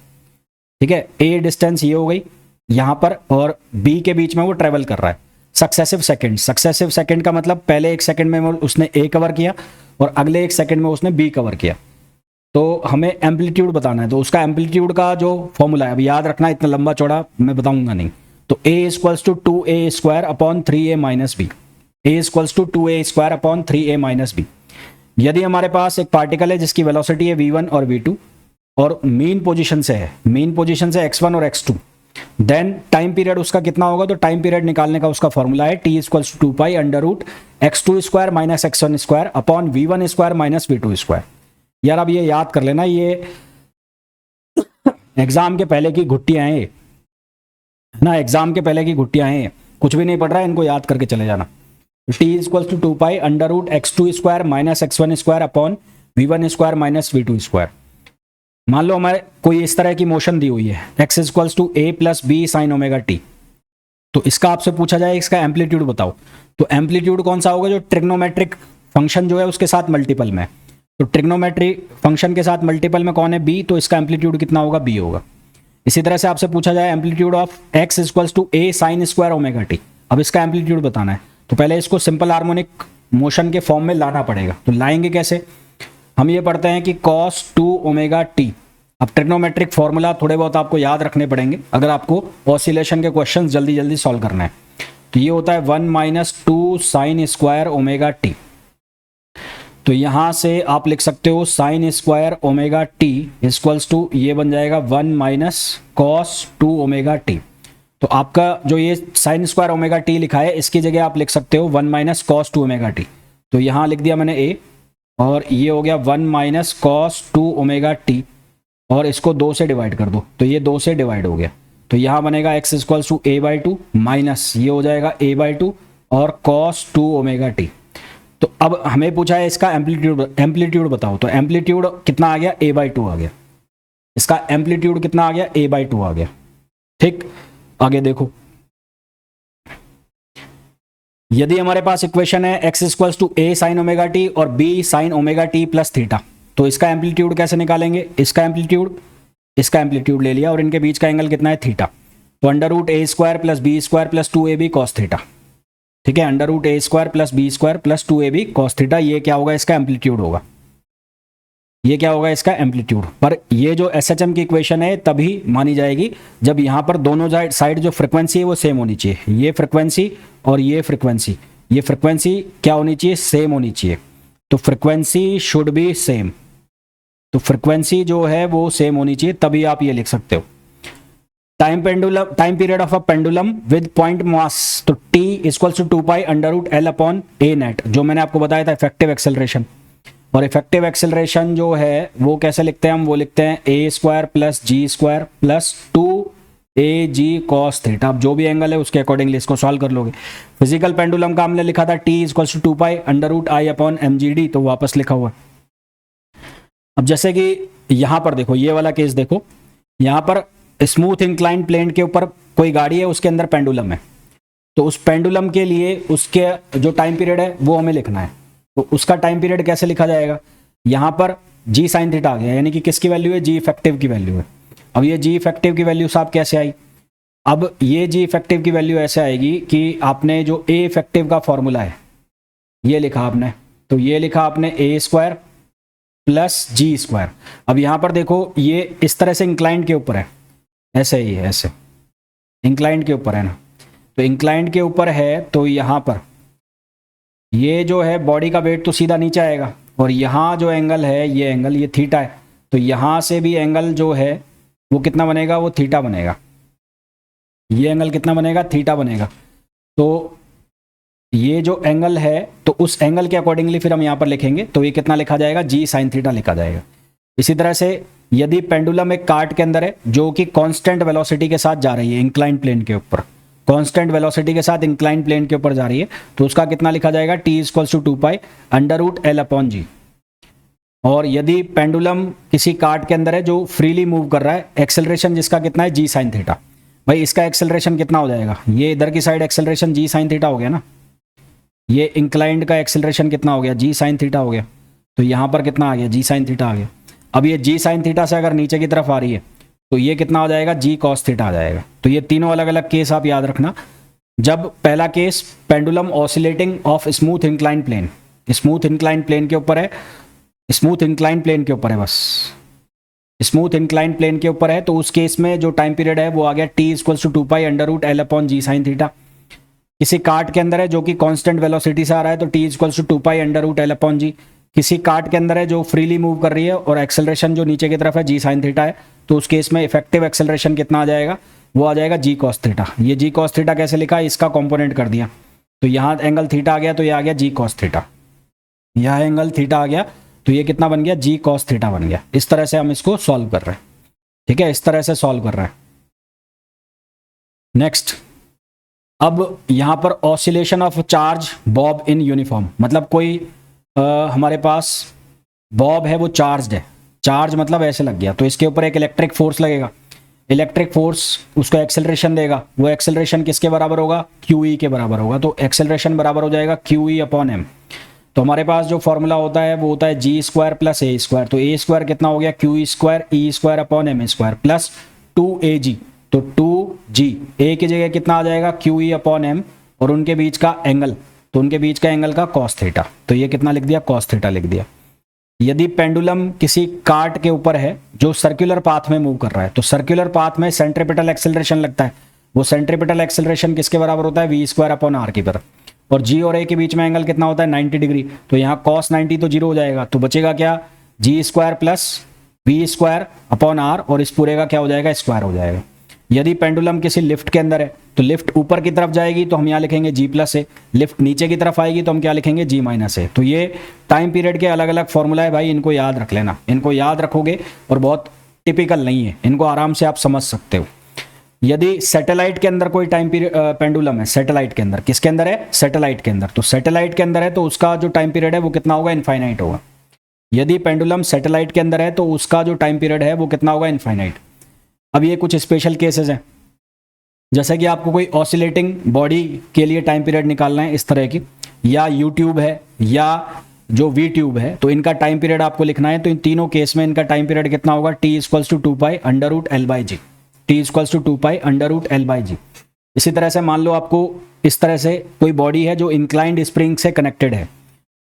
ठीक है, ए डिस्टेंस ये हो गई यहां पर और बी के बीच में वो ट्रैवल कर रहा है। सक्सेसिव सेकंड का मतलब पहले एक सेकंड में उसने ए कवर किया और अगले एक सेकंड में उसने बी कवर किया। तो हमें एम्पलीट्यूड बताना है, तो उसका एम्पलीट्यूड का जो फॉर्मूला है, अब याद रखना, इतना लंबा चौड़ा मैं बताऊंगा नहीं। तो a equals to 2a square upon 3a minus B, a equals to 2a square upon 3a minus B. यदि हमारे पास एक पार्टिकल है जिसकी वेलोसिटी है v1 और v2 और मीन पोजीशन से है, मीन पोजीशन से x1 और x2, देन टाइम पीरियड उसका कितना होगा, तो टाइम पीरियड निकालने का उसका फॉर्मूला है t equals to 2 pi under root x2 square minus x1 square upon v1 square minus v2 square. यार अब ये याद कर लेना, ये एग्जाम के पहले की घुट्टियां हैं ना, एग्जाम के पहले की घुट्टियां हैं, कुछ भी नहीं पढ़ रहा है, इनको याद करके चले जाना। t equals to 2 pi under root x2 square minus x1 square upon v1 square minus v2 square. मान लो हमारे कोई इस तरह की मोशन दी हुई है, x equals to a plus B sine omega t, तो इसका आपसे पूछा जाए इसका एम्पलीट्यूड बताओ, तो एम्पलीट्यूड कौन सा होगा, जो ट्रिग्नोमेट्रिक फंक्शन जो है उसके साथ मल्टीपल में, तो ट्रिग्नोमेट्रिक फंक्शन के साथ मल्टीपल में कौन है, b, तो इसका एम्पलीट्यूड कितना होगा, b होगा। इसी तरह से आपसे पूछा जाए amplitude of x equals to a sine square omega t, अब इसका एम्पलीट्यूड बताना है, तो पहले इसको सिंपल हार्मोनिक मोशन के फॉर्म में लाना पड़ेगा। तो लाएंगे कैसे, हम ये पढ़ते हैं कि cos 2 ओमेगा t। अब ट्रिग्नोमेट्रिक फॉर्मूला थोड़े बहुत आपको याद रखने पड़ेंगे अगर आपको ऑसिलेशन के क्वेश्चन जल्दी जल्दी सॉल्व करना है। तो ये होता है 1 minus 2 sine square omega t। तो यहां से आप लिख सकते हो sine square omega t equals to, ये बन जाएगा 1 माइनस कॉस 2 ओमेगा t। तो आपका जो ये साइन स्क्वायर ओमेगा t लिखा है इसकी जगह आप लिख सकते हो 1 माइनस कॉस 2 ओमेगा t। तो यहां लिख दिया मैंने a, और ये हो गया 1 माइनस कॉस 2 ओमेगा t, और इसको 2 से डिवाइड कर दो, तो ये 2 से डिवाइड हो गया। तो यहां बनेगा x equals to a/2 minus ये हो जाएगा a/2 और कॉस 2 ओमेगा t। तो अब हमें पूछा है इसका एम्पलीट्यूड बताओ, तो एम्पलीट्यूड कितना आ गया, a/2 आ गया। इसका एम्पलीट्यूड कितना आ गया, a/2 आ गया। ठीक, आगे देखो, यदि हमारे पास इक्वेशन है x equals to a sine omega t और b sine omega t plus theta, तो इसका एम्पलीट्यूड कैसे निकालेंगे, इसका एम्पलीट्यूड ले लिया और इनके बीच का एंगल कितना है, थीटा। तो अंडर रूट ए square plus B square plus 2ab cos theta, ठीक है, अंडर रूट ए square plus B square plus 2ab cos theta, ये क्या होगा, इसका एम्पलीट्यूड होगा, ये क्या होगा, इसका एम्पलीट्यूड। पर ये जो एसएचएम की इक्वेशन है तभी मानी जाएगी जब यहाँ पर दोनों साइड जो फ्रिक्वेंसी है वो सेम होनी चाहिए, ये फ्रिक्वेंसी और ये फ्रिक्वेंसी, ये फ्रिक्वेंसी क्या होनी चाहिए, सेम होनी चाहिए। तो फ्रिक्वेंसी शुड बी सेम, तो फ्रिक्वेंसी जो है वो सेम होनी चाहिए, तभी आप ये लिख सकते हो। Time period of a pendulum with point mass, तो t equals to 2 pi under root L upon A net, जो मैंने आपको बताया था इफेक्टिव एक्सेलरेशन। और इफेक्टिव एक्सेलरेशन जो है वो कैसे लिखते हैं हम, वो लिखते हैं ए square plus G square plus 2 जी कॉस थीटा। अब जो भी एंगल है उसके अकॉर्डिंगली इसको सॉल्व कर लोगे। फिजिकल पेंडुलम का हमने लिखा था t equals to 2 pi under root I upon M G D, तो वापस लिखा हुआ। अब जैसे कि यहां पर देखो, ये वाला केस देखो, यहां पर स्मूथ इंक्लाइन प्लेन के ऊपर कोई गाड़ी है, उसके अंदर पेंडुलम है, तो उस पेंडुलम के लिए उसके जो टाइम पीरियड है वो हमें लिखना है। तो उसका टाइम पीरियड कैसे लिखा जाएगा, यहां पर जी साइन थीटा आ गया, यानी कि किसकी वैल्यू है, जी इफेक्टिव की वैल्यू है। अब ये जी इफेक्टिव की वैल्यू साहब कैसे आई, अब ये जी इफेक्टिव की वैल्यू ऐसे आएगी कि आपने जो ए इफेक्टिव का फॉर्मूला है ये लिखा आपने, तो ये लिखा आपने ए स्क्वायर प्लस जी स्क्वायर। अब यहां पर देखो ये इस तरह से इंक्लाइंड के ऊपर है, ऐसे ही है, ऐसे इंक्लाइंड के ऊपर है ना, तो इंक्लाइंड के ऊपर है, तो यहाँ पर ये जो है बॉडी का वेट तो सीधा नीचे आएगा, और यहाँ जो एंगल है ये एंगल, ये थीटा है, तो यहाँ से भी एंगल जो है वो कितना बनेगा, वो थीटा बनेगा, ये एंगल कितना बनेगा, थीटा बनेगा। तो ये जो एंगल है तो उस एंगल के अकॉर्डिंगली फिर हम यहाँ पर लिखेंगे, तो ये कितना लिखा जाएगा, जी साइन थीटा लिखा जाएगा। इसी तरह से यदि पेंडुलम एक कार्ट के अंदर है जो कि कांस्टेंट वेलोसिटी के साथ जा रही है इंक्लाइंड प्लेन के ऊपर, कांस्टेंट वेलोसिटी के साथ इंक्लाइंड प्लेन के ऊपर जा रही है, तो उसका कितना लिखा जाएगा, t equals to 2 pi under root L upon G. और यदि पेंडुलम किसी कार्ट के अंदर है जो फ्रीली मूव कर रहा है, एक्सेलरेशन जिसका कितना है, जी साइन थीटा, भाई इसका एक्सेलरेशन कितना हो जाएगा, ये इधर की साइड एक्सेलरेशन जी साइन थीटा हो गया ना, ये इंक्लाइंड का एक्सेलरेशन कितना हो गया, जी साइन थीटा हो गया, तो यहाँ पर कितना आ गया, जी साइन थीटा आ गया। अब ये जी साइन थीटा से अगर नीचे की तरफ आ रही है तो ये कितना हो जाएगा, जी कॉस थीटा आ जाएगा। तो ये तीनों अलग अलग केस आप याद रखना। जब पहला case pendulum oscillating of smooth incline plane, smooth incline plane के ऊपर है, स्मूथ इंक्लाइन प्लेन के ऊपर है, बस स्मूथ इंक्लाइन प्लेन के ऊपर है, तो उस केस में जो टाइम पीरियड है वो आ गया t equals to 2 pi under root L upon G sine theta. किसी कार्ट के अंदर है जो कि कांस्टेंट वेलोसिटी से आ रहा है, तो t equals to 2 pi under root L upon G. किसी कार्ट के अंदर है जो फ्रीली मूव कर रही है और एक्सेलरेशन जो नीचे की तरफ है जी साइन थीटा है, तो उस केस में इफेक्टिव एक्सेलरेशन कितना आ जाएगा, वो आ जाएगा जी कॉस थीटा। ये जी कॉस थीटा कैसे लिखा, इसका कंपोनेंट कर दिया, तो यहाँ एंगल थीटा आ गया, तो ये आ गया जी कॉस थीटा, यहाँ एंगल थीटा आ गया, तो ये कितना बन गया, जी कॉस थीटा बन गया। इस तरह से हम इसको सॉल्व कर रहे हैं, ठीक है, इस तरह से सॉल्व कर रहे हैं। नेक्स्ट, अब यहाँ पर oscillation of charge Bob in uniform, मतलब कोई हमारे पास बॉब है वो चार्ज्ड है, चार्ज मतलब ऐसे लग गया, तो इसके ऊपर एक इलेक्ट्रिक फोर्स लगेगा, इलेक्ट्रिक फोर्स उसको एक्सेलरेशन देगा, वो एक्सेलरेशन किसके बराबर होगा, क्यू ई के बराबर होगा, तो एक्सेलरेशन बराबर हो जाएगा क्यू ई अपॉन एम। तो हमारे पास जो फॉर्मूला होता है वो होता है G square plus A square, तो ए स्क्वायर कितना हो गया, Q square E square upon M square plus 2 तो 2g, ए की जगह कितना आ जाएगा, क्यू ई अपॉन एम, और उनके बीच का एंगल, तो उनके बीच का एंगल का कॉस थीटा, तो ये कितना लिख दिया, कॉस थीटा लिख दिया। यदि पेंडुलम किसी कार्ट के ऊपर है जो सर्कुलर पाथ में मूव कर रहा है, तो सर्कुलर पाथ में सेंट्रीपिटल एक्सेलरेशन लगता है, वो सेंट्रीपिटल एक्सेलरेशन किसके बराबर होता है, वी स्क्वायर अपॉन आर की तरफ, और जी और ए के बीच में एंगल कितना होता है, 90 डिग्री, तो यहाँ कॉस 90 तो जीरो हो जाएगा, तो बचेगा क्या, G square plus V square upon R, और इस पूरे का क्या हो जाएगा, स्क्वायर हो जाएगा। यदि पेंडुलम किसी लिफ्ट के अंदर है तो लिफ्ट ऊपर की तरफ जाएगी तो हम यहाँ लिखेंगे जी प्लस ए, लिफ्ट नीचे की तरफ आएगी तो हम क्या लिखेंगे, जी माइनस ए। तो ये टाइम पीरियड के अलग अलग फॉर्मूला है भाई, इनको याद रख लेना, इनको याद रखोगे, और बहुत टिपिकल नहीं है, इनको आराम से आप समझ सकते हो। यदि सैटेलाइट के अंदर कोई टाइम पीरियड पेंडुलम है, सैटेलाइट के अंदर, किसके अंदर है, सैटेलाइट के अंदर, तो सैटेलाइट के अंदर है तो उसका जो टाइम पीरियड है वो कितना होगा, इनफाइनाइट होगा। यदि पेंडुलम सैटेलाइट के अंदर है तो उसका जो टाइम पीरियड है वो कितना होगा, इनफाइनाइट। अब ये कुछ स्पेशल केसेस हैं, जैसे कि आपको कोई ऑसिलेटिंग बॉडी के लिए टाइम पीरियड निकालना है इस तरह की, या यू ट्यूब है या जो वी ट्यूब है, तो इनका टाइम पीरियड आपको लिखना है, तो इन तीनों केस में इनका टाइम पीरियड कितना होगा, t equals to 2 pi under root L by G, T equals to 2 pi under root L by G. इसी तरह से मान लो आपको इस तरह से कोई बॉडी है जो इंक्लाइंड स्प्रिंग से कनेक्टेड है,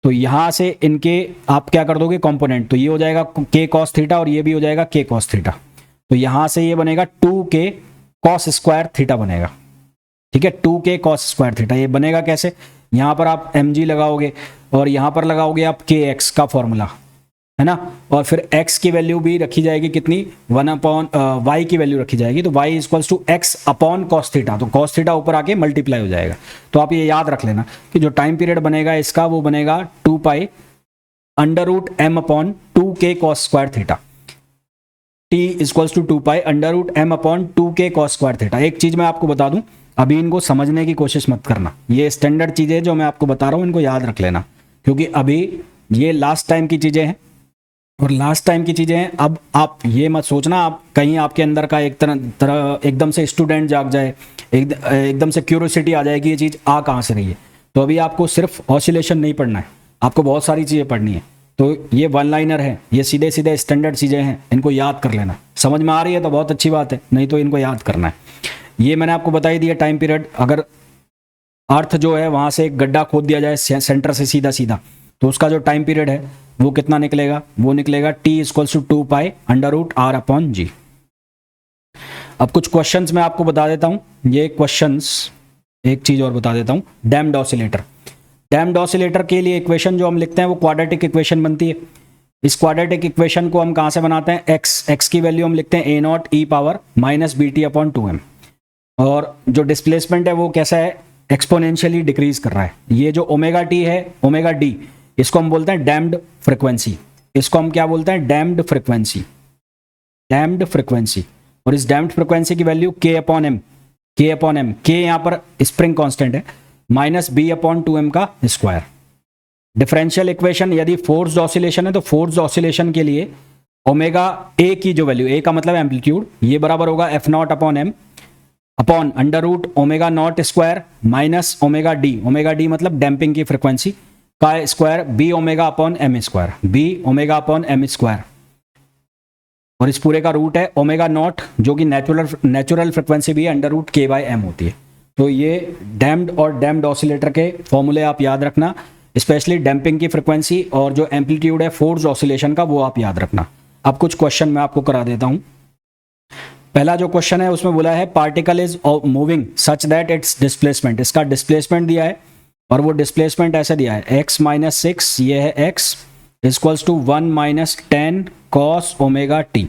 तो यहाँ से इनके आप क्या कर दोगे कंपोनेंट, तो ये हो जाएगा के कॉस थीटा और ये भी हो जाएगा के कॉस थीटा। तो यहाँ से ये बनेगा 2k कॉस स्क्वायर थीटा बनेगा, ठीक है, 2k कॉस स्क्वायर थीटा। ये बनेगा कैसे, यहाँ पर आप mg लगाओगे और यहाँ पर लगाओगे आप kx का फॉर्मूला, है ना, और फिर x की वैल्यू भी रखी जाएगी कितनी, 1 अपॉन y की वैल्यू रखी जाएगी, तो y equals to x upon cos theta, तो कॉस थीटा ऊपर आके मल्टीप्लाई हो जाएगा। तो आप ये याद रख लेना कि जो टाइम पीरियड बनेगा इसका वो बनेगा 2 pi under root m upon 2k cos square theta, t equals to 2 pi under root m upon 2k cos square theta. एक चीज मैं आपको बता दूं, अभी इनको समझने की कोशिश मत करना, ये स्टैंडर्ड चीजें जो मैं आपको बता रहा हूं इनको याद रख लेना, क्योंकि अभी ये लास्ट टाइम की चीजें हैं और लास्ट टाइम की चीजें हैं। अब आप ये मत सोचना आप कहीं आपके अंदर का एक तरह एकदम से स्टूडेंट जाग जाए, एकदम से क्यूरियोसिटी आ जाए कि ये चीज आ कहाँ से रही है। तो अभी आपको सिर्फ ऑसिलेशन नहीं पढ़ना है, आपको बहुत सारी चीजें पढ़नी है। तो ये वन लाइनर है, ये सीधे सीधे स्टैंडर्ड चीजें हैं, इनको याद कर लेना। समझ में आ रही है तो बहुत अच्छी बात है, नहीं तो इनको याद करना है। ये मैंने आपको बता ही दिया टाइम पीरियड, अगर अर्थ जो है वहां से एक गड्ढा खोद दिया जाए सेंटर से सीधा सीधा, तो उसका जो टाइम पीरियड है वो कितना निकलेगा, वो निकलेगा T equals to 2 pi under root are upon G. अब कुछ क्वेश्चंस मैं आपको बता देता हूं। ये क्वेश्चंस, एक चीज और बता देता हूं, डैम्प्ड ऑसिलेटर। डैम्प्ड ऑसिलेटर के लिए इक्वेशन जो हम लिखते हैं वो क्वाड्रेटिक इक्वेशन बनती है। इस क्वाड्रेटिक इक्वेशन को हम कहां से बनाते हैं, एक्स की वैल्यू हम लिखते हैं A naught E power minus B T upon 2m, और जो डिस्प्लेसमेंट है वो कैसा है, एक्सपोनेंशियली डिक्रीज कर रहा है। ये जो ओमेगा टी है, ओमेगा डी, इसको हम बोलते हैं डैम्प्ड फ्रीक्वेंसी, इसको हम क्या बोलते हैं, डैम्प्ड फ्रीक्वेंसी, डैम्प्ड फ्रीक्वेंसी। और इस डैम्प्ड फ्रीक्वेंसी की वैल्यू के अपॉन एम, के यहाँ पर स्प्रिंग कांस्टेंट है, माइनस बी अपॉन 2m का स्क्वायर। डिफरेंशियल इक्वेशन, यदि फोर्स्ड ऑसिलेशन है तो फोर्स्ड ऑसिलेशन के लिए ओमेगा ए की जो वैल्यू, ए का मतलब एम्पलीट्यूड, ये बराबर होगा F naught upon M upon under root omega naught square minus omega D मतलब डैम्पिंग की फ्रीक्वेंसी का square, B omega upon M square, B omega upon M square, और इस पूरे का रूट है ओमेगा नॉट जो कि नेचुरल फ्रीक्वेंसी भी है, अंडर रूट के बाय एम होती है। तो ये डैम्प्ड और डैम्प्ड ऑसिलेटर के फॉर्मूले आप याद रखना, स्पेशली डैम्पिंग की फ्रीक्वेंसी और जो एम्पलीट्यूड है फोर्स्ड ऑसिलेशन का वो आप याद रखना। अब कुछ क्वेश्चन मैं आपको करा देता हूं। पहला जो क्वेश्चन है उसमें बोला है particle is moving such that it's displacement, इसका डिस्प्लेसमेंट दिया है और वो डिस्प्लेसमेंट ऐसे दिया है x माइनस 6, ये है x equals to 1 minus 10 cos omega T.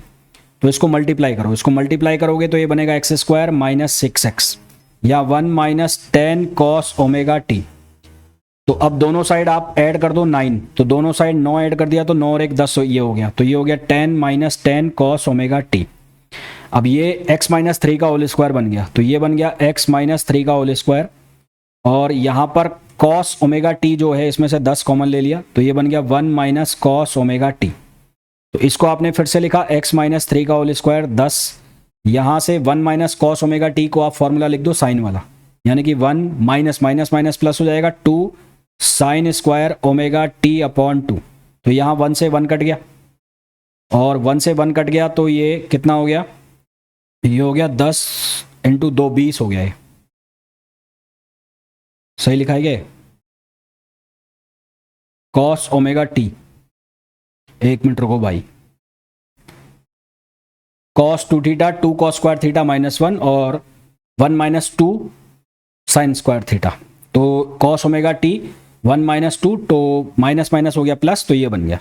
तो इसको मल्टीप्लाई करो, इसको मल्टीप्लाई करोगे तो ये बनेगा एक्स स्क्वायर माइनस 6x या 1 माइनस 10 कॉस ओमेगा टी। तो अब दोनों साइड आप ऐड कर दो 9, तो दोनों साइड 9 ऐड कर दिया तो 9 और 1 10, ये हो गया, तो ये हो गया 10 माइनस 10 कॉस ओमेगा टी। अब ये x माइनस 3 का होल स्क्वायर बन गया, तो ये बन गया x माइनस 3 का होल स्क्वायर, और यहाँ पर कॉस ओमेगा टी जो है इसमें से 10 कॉमन ले लिया, तो ये बन गया 1 माइनस कॉस ओमेगा टी। तो इसको आपने फिर से लिखा x माइनस 3 का होल स्क्वायर 10, यहाँ से 1 माइनस कॉस ओमेगा टी को आप फॉर्मूला लिख दो साइन वाला, यानी कि 1 माइनस माइनस माइनस प्लस हो जाएगा 2 sine square omega T upon 2। तो यहाँ 1 से 1 कट गया और 1 से 1 कट गया, तो ये कितना हो गया, ये हो गया 10 इंटू 2 20 हो गया। ये सही लिखा है क्या, कॉस ओमेगा टी, एक मिनट रुको भाई, cos 2 theta 2 cos square theta minus 1 और 1 माइनस 2 साइन स्क्वायर थीटा। तो कॉस ओमेगा टी 1 माइनस 2, तो माइनस माइनस हो गया प्लस, तो ये बन गया।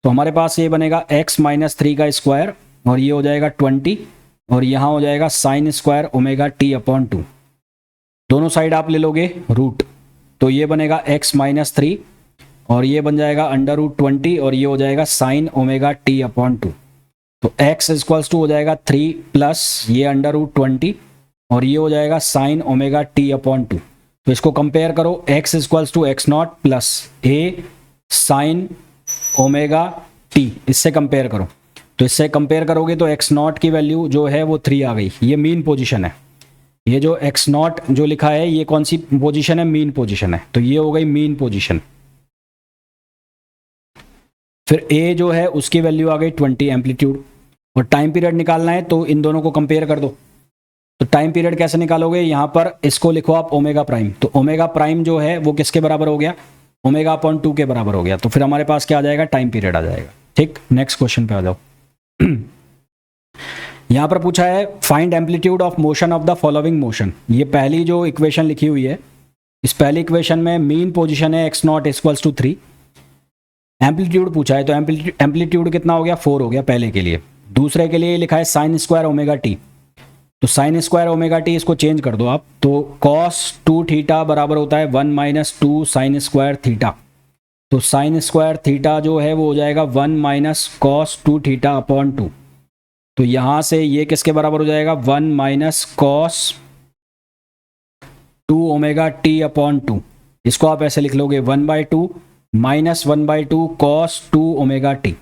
तो हमारे पास ये बनेगा x माइनस 3 का स्क्वायर और ये हो जाएगा 20 और यहाँ हो जाएगा sign square omega T upon 2। दोनों साइड आप ले लोगे रूट, तो ये बनेगा x माइनस 3 और ये बन जाएगा अंडर रूट 20 और ये हो जाएगा साइन ओमेगा टी अपॉन 2। तो x इक्वल्स टू हो जाएगा 3 प्लस ये अंडर रूट 20 और ये हो जाएगा साइन ओमेगा टी अपॉन 2। तो इसको कंपेयर करो, x equals to X naught plus A sine omega T, इससे कंपेयर करो। तो इससे कंपेयर करोगे तो x नॉट की वैल्यू जो है वो 3 आ गई, ये मीन पोजीशन है। ये जो x नॉट जो लिखा है ये कौन सी पोजीशन है, मीन पोजीशन है, तो ये हो गई मीन पोजीशन। फिर a जो है उसकी वैल्यू आ गई 20 एम्पलीट्यूड, और टाइम पीरियड निकालना है तो इन दोनों को कंपेयर कर दो। तो टाइम पीरियड कैसे निकालोगे, यहाँ पर इसको लिखो आप ओमेगा प्राइम, तो ओमेगा प्राइम जो है वो किसके बराबर हो गया, ओमेगा अपॉन 2 के बराबर हो गया, तो फिर हमारे पास क्या आ जाएगा, टाइम पीरियड आ जाएगा। ठीक, नेक्स्ट क्वेश्चन पे आ जाओ। यहां पर पूछा है find amplitude of motion of the following motion. ये पहली जो इक्वेशन लिखी हुई है, इस पहली इक्वेशन में मीन पोजीशन है x naught equals to 3, amplitude पूछा है, तो एम्पलीट्यूड कितना हो गया, 4 हो गया पहले के लिए। दूसरे के लिए लिखा है साइन स्क्वायर ओमेगा टी, तो साइन स्क्वायर ओमेगा टी इसको चेंज कर दो आप, तो कॉस 2 थीटा बराबर होता है 1 माइनस 2 साइन स्क्वायर थीटा, तो साइन स्क्वायर थीटा जो है वो हो जाएगा 1 माइनस कॉस 2 थीटा अपॉन 2, तो यहां से ये किसके बराबर हो जाएगा, 1 minus cos 2 omega T upon 2, इसको आप ऐसे लिख लोगे 1/2 माइनस 1/2 कॉस 2 ओमेगा टी,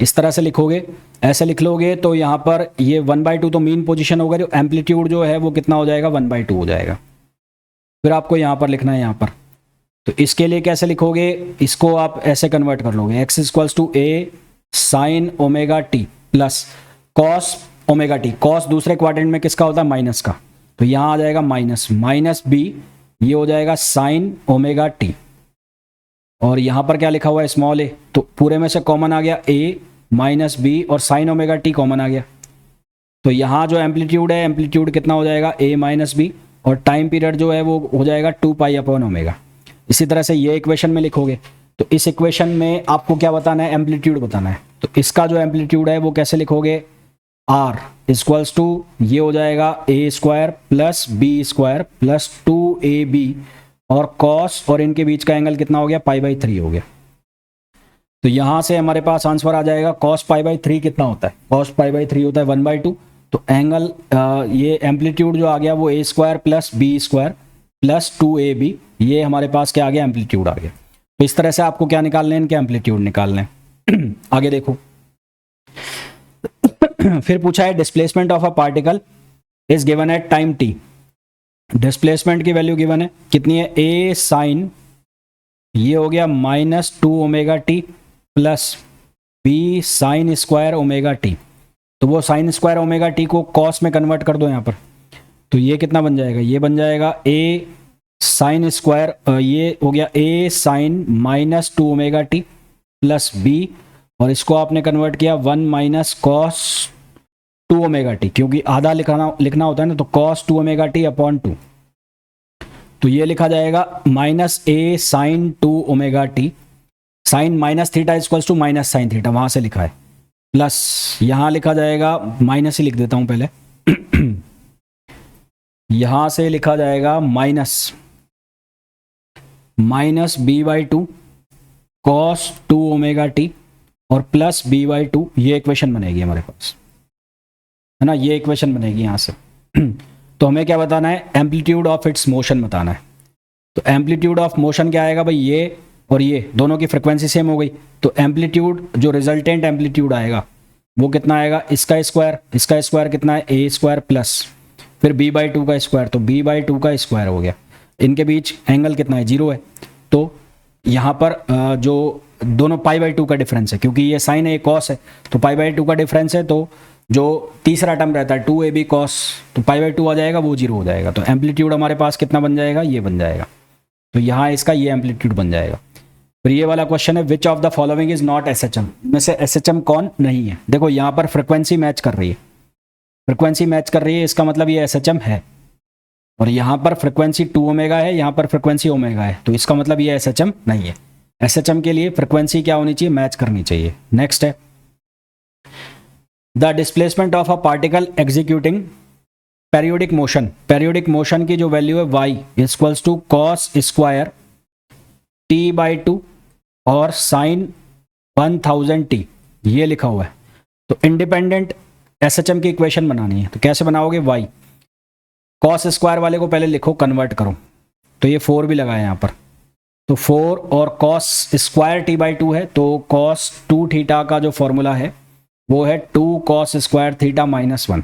इस तरह से लिखोगे। ऐसे लिख लोगे तो यहाँ पर ये 1/2 तो मीन पोजीशन होगा, जो एम्पलीट्यूड जो है वो कितना हो जाएगा, 1/2 हो जाएगा। फिर आपको यहाँ पर लिखना है यहाँ पर, तो इसके लिए कैसे लिखोगे, इसको आप ऐसे कन्वर्ट कर लोगे, x equals to A sine omega T plus cos omega T, cos दूसरे क्वाड्रेंट में किसका होता है, माइनस का, तो यहाँ आ जाएगा माइनस माइनस बी, ये हो जाएगा साइन ओमेगा टी, और यहाँ पर क्या लिखा हुआ है, स्मॉल ए, तो पूरे में से कॉमन आ गया ए माइनस बी और साइन ओमेगा टी कॉमन आ गया, तो यहाँ जो एम्पलीट्यूड है, एम्पलीट्यूड कितना हो जाएगा, ए माइनस बी, और टाइम पीरियड जो है वो हो जाएगा 2 पाई अपॉन ओमेगा। इसी तरह से ये इक्वेशन में लिखोगे, तो इस इक्वेशन में आपको क्या बताना है, एम्पलीट्यूड बताना है, तो इसका जो एम्पलीट्यूड है वो कैसे लिखोगे, आर इक्वल्स टू ये हो जाएगा A square plus B square plus 2ab, और कॉस और इनके बीच का एंगल कितना हो गया, π/3 हो गया, तो यहां से हमारे पास आंसर आ जाएगा cos π/3 कितना होता है, cos π/3 होता है 1/2, तो एंगल ये एम्पलीट्यूड जो आ गया वो A square plus B square plus 2ab, ये हमारे पास क्या आ गया, एम्पलीट्यूड आ गया। तो इस तरह से आपको क्या निकालने हैं, इनके एम्पलीट्यूड निकालने हैं। आगे देखो, फिर पूछा है displacement of a particle is given at time t, displacement की वैल्यू गिवन है कितनी है, a साइन, ये हो गया minus 2 omega T plus b sign square omega T, तो वो साइन स्क्वायर ओमेगा टी को कॉस में कन्वर्ट कर दो यहाँ पर, तो ये कितना बन जाएगा, ये बन जाएगा a साइन स्क्वायर, ये हो गया a sine minus 2 omega T plus b, और इसको आपने कन्वर्ट किया 1 माइनस कॉस 2 ओमेगा टी, क्योंकि आधा लिखना होता है ना, तो कॉस 2 ओमेगा टी अपॉन 2, तो ये लिखा जाएगा minus A sine 2 omega T, sine minus theta equals to minus sine theta, वहां से लिखा है, प्लस यहां लिखा जाएगा, माइनस ही लिख देता हूं पहले, यहां से लिखा जाएगा minus b/2 cos 2 omega T और प्लस b/2, ये इक्वेशन बनेगी हमारे पास, है ना, ये इक्वेशन बनेगी यहां से। तो हमें क्या बताना है, एम्पलीट्यूड ऑफ इट्स मोशन बताना है, तो एम्पलीट्यूड ऑफ मोशन क्या आएगा भाई, ये और ये दोनों की फ्रिक्वेंसी सेम हो गई, तो एम्पलीट्यूड जो रिजल्टेंट एम्पलीट्यूड आएगा वो कितना आएगा, इसका स्क्वायर कितना है, ए स्क्वायर प्लस फिर b/2 का स्क्वायर, तो b/2 का स्क्वायर हो गया, इनके बीच एंगल कितना है, 0 है, तो यहाँ पर जो दोनों π/2 का डिफरेंस है, क्योंकि ये साइन है ये कॉस है, तो π/2 का डिफरेंस है, तो जो तीसरा टर्म रहता है 2ab कॉस, तो π/2 आ जाएगा, वो 0 हो जाएगा, तो एम्पलीट्यूड हमारे पास कितना बन जाएगा, ये बन जाएगा, तो यहाँ इसका ये एम्पलीट्यूड बन जाएगा। फिर ये वाला क्वेश्चन है which of the following is not SHM, में से SHM कौन नहीं है, देखो यहाँ पर फ्रिक्वेंसी मैच कर रही है, इसका मतलब ये SHM है, और यहाँ पर फ्रिक्वेंसी 2 ओमेगा है, यहाँ पर फ्रिक्वेंसी ओमेगा है, तो इसका मतलब ये SHM नहीं है। SHM के लिए फ्रिक्वेंसी क्या होनी चाहिए, मैच करनी चाहिए। नेक्स्ट है the displacement of a particle executing periodic motion की जो वैल्यू है y equals to cos square t/2 और साइन 1000t, ये लिखा हुआ है, तो इंडिपेंडेंट SHM की इक्वेशन बनानी है, तो कैसे बनाओगे, y कॉस स्क्वायर वाले को पहले लिखो, कन्वर्ट करो, तो ये 4 भी लगाए यहाँ पर, तो 4 और कॉस स्क्वायर t/2 है, तो कॉस 2 थीटा का जो फॉर्मूला है वो है 2 कॉस स्क्वायर थीटा -1,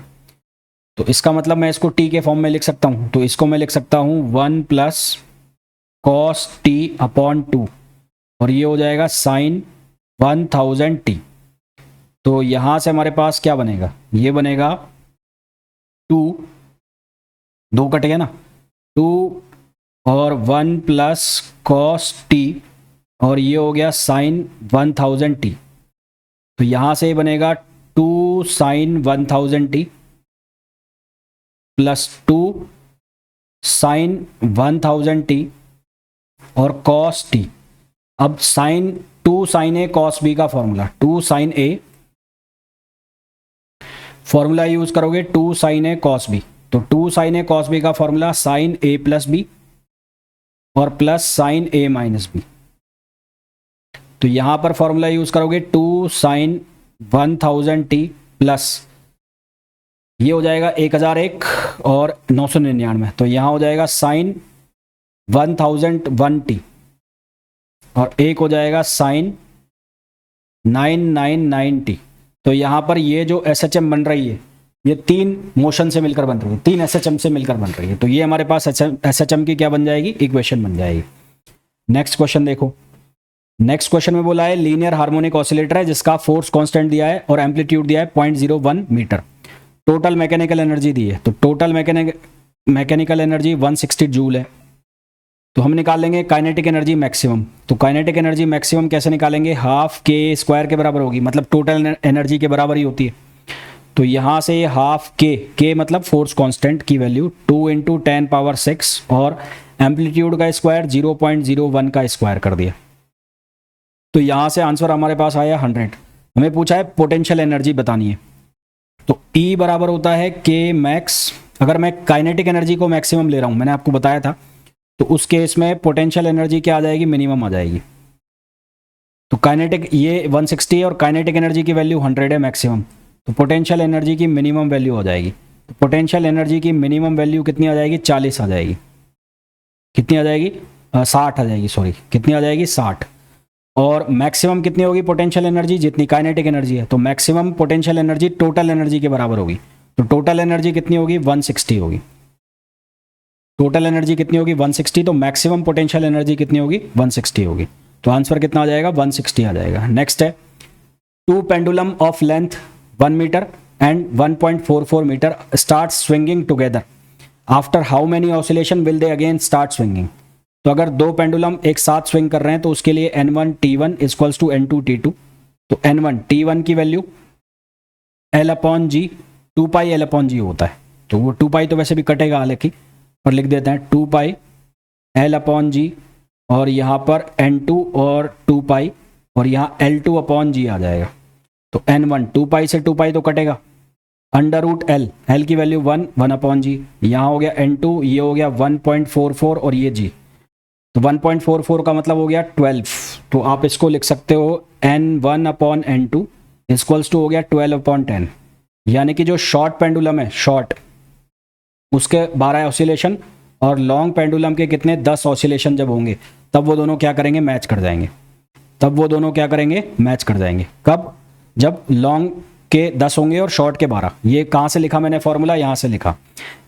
तो इसका मतलब मैं इसको t के फॉर्म में लिख सकता हूँ, तो इसको मैं लिख सकता हूँ 1 प्लस कॉस t अपॉन 2, और ये हो जाएगा साइन 1000t, तो यहाँ से हमारे पास क्या बनेगा, ये बनेगा 2 2 कट गया ना, 2 और 1 प्लस कॉस टी और ये हो गया साइन 1000 टी। तो यहाँ से बनेगा 2 sine 1000 T plus 2 sine 1000 T और कॉस टी। अब sine 2 sine A cos B का formula, 2 sine A, formula use करोगे 2 साइन ए कॉस बी। तो 2 साइन ए कॉस बी का formula sine A plus B और plus sine A minus B. तो यहां पर फॉर्मूला यूज करोगे 2 साइन 1000 टी प्लस ये हो जाएगा 1001 और 999, तो यहां हो जाएगा साइन 1001 टी और एक हो जाएगा साइन 999 टी। तो यहां पर ये जो SHM बन रही है ये 3 मोशन से मिलकर बन रही है, 3 SHM से मिलकर बन रही है। तो ये हमारे पास SHM की क्या बन जाएगी, इक्वेशन बन जाएगी। नेक्स्ट क्वेश्चन देखो, नेक्स्ट क्वेश्चन में बोला है लीनियर हार्मोनिक ऑसिलेटर है जिसका फोर्स कांस्टेंट दिया है और एम्पलीट्यूड दिया है 0.01 मीटर। टोटल मैकेनिकल एनर्जी दी है, तो टोटल मैकेनिकल एनर्जी 160 जूल है। तो हम निकाल लेंगे काइनेटिक एनर्जी मैक्सिमम। तो काइनेटिक एनर्जी मैक्सिमम कैसे निकालेंगे, हाफ के स्क्वायर के बराबर होगी, मतलब टोटल एनर्जी के बराबर ही होती है। तो यहाँ से हाफ के मतलब फोर्स कांस्टेंट की वैल्यू 2 × 10⁻6 और एम्पलीट्यूड का स्क्वायर 0.01 का स्क्वायर कर दिया। तो यहाँ से आंसर हमारे पास आया 100। हमें पूछा है पोटेंशियल एनर्जी बतानी है, तो E बराबर होता है के मैक्स। अगर मैं काइनेटिक एनर्जी को मैक्सिमम ले रहा हूँ, मैंने आपको बताया था, तो उस केस में पोटेंशियल एनर्जी क्या आ जाएगी, मिनिमम आ जाएगी। तो काइनेटिक ये 160 है और काइनेटिक एनर्जी की वैल्यू 100 है मैक्सिमम, तो पोटेंशियल एनर्जी की मिनिमम वैल्यू आ जाएगी। तो पोटेंशियल एनर्जी की मिनिमम वैल्यू कितनी आ जाएगी, 40 आ जाएगी। कितनी आ जाएगी, 60 आ जाएगी, सॉरी कितनी आ जाएगी, 60। और मैक्सिमम कितनी होगी पोटेंशियल एनर्जी, जितनी काइनेटिक एनर्जी है। तो maximum potential energy total energy के बराबर होगी। तो टोटल एनर्जी कितनी होगी, 160 होगी। टोटल एनर्जी कितनी होगी, 160। तो मैक्सिमम पोटेंशियल एनर्जी कितनी होगी, 160 होगी। तो आंसर कितना आ जाएगा, 160 आ जाएगा। नेक्स्ट है 2 pendulum of length 1 metre and 1.44 metre start swinging together after how many oscillation will they again start swinging. तो अगर 2 पेंडुलम एक साथ स्विंग कर रहे हैं तो उसके लिए N1 T1 equals to N2 T2। तो N1 T1 की वैल्यू L/G 2 पाई L/G होता है। तो वो 2 पाई तो वैसे भी कटेगा, हालांकि पर लिख देते हैं 2 पाई L/G और यहाँ पर N2 और 2 पाई और यहाँ L2/G आ जाएगा। तो N1 2 पाई से 2 पाई तो कटेगा, √L, L की वैल्यू 1/G, यहाँ हो गया N2, ये हो गया 1.44 और ये G। तो 1.44 का मतलब हो गया 12। तो आप इसको लिख सकते हो N1/N2 इक्वल्स टू हो गया 12/10। यानी कि जो शॉर्ट पेंडुलम है, शॉर्ट, उसके 12 ऑसिलेशन और लॉन्ग पेंडुलम के कितने 10 ऑसिलेशन जब होंगे तब वो दोनों क्या करेंगे, मैच कर जाएंगे। तब वो दोनों क्या करेंगे, मैच कर जाएंगे। कब, जब लॉन्ग के 10 होंगे और शॉर्ट के 12। ये कहाँ से लिखा मैंने फॉर्मूला, यहाँ से लिखा।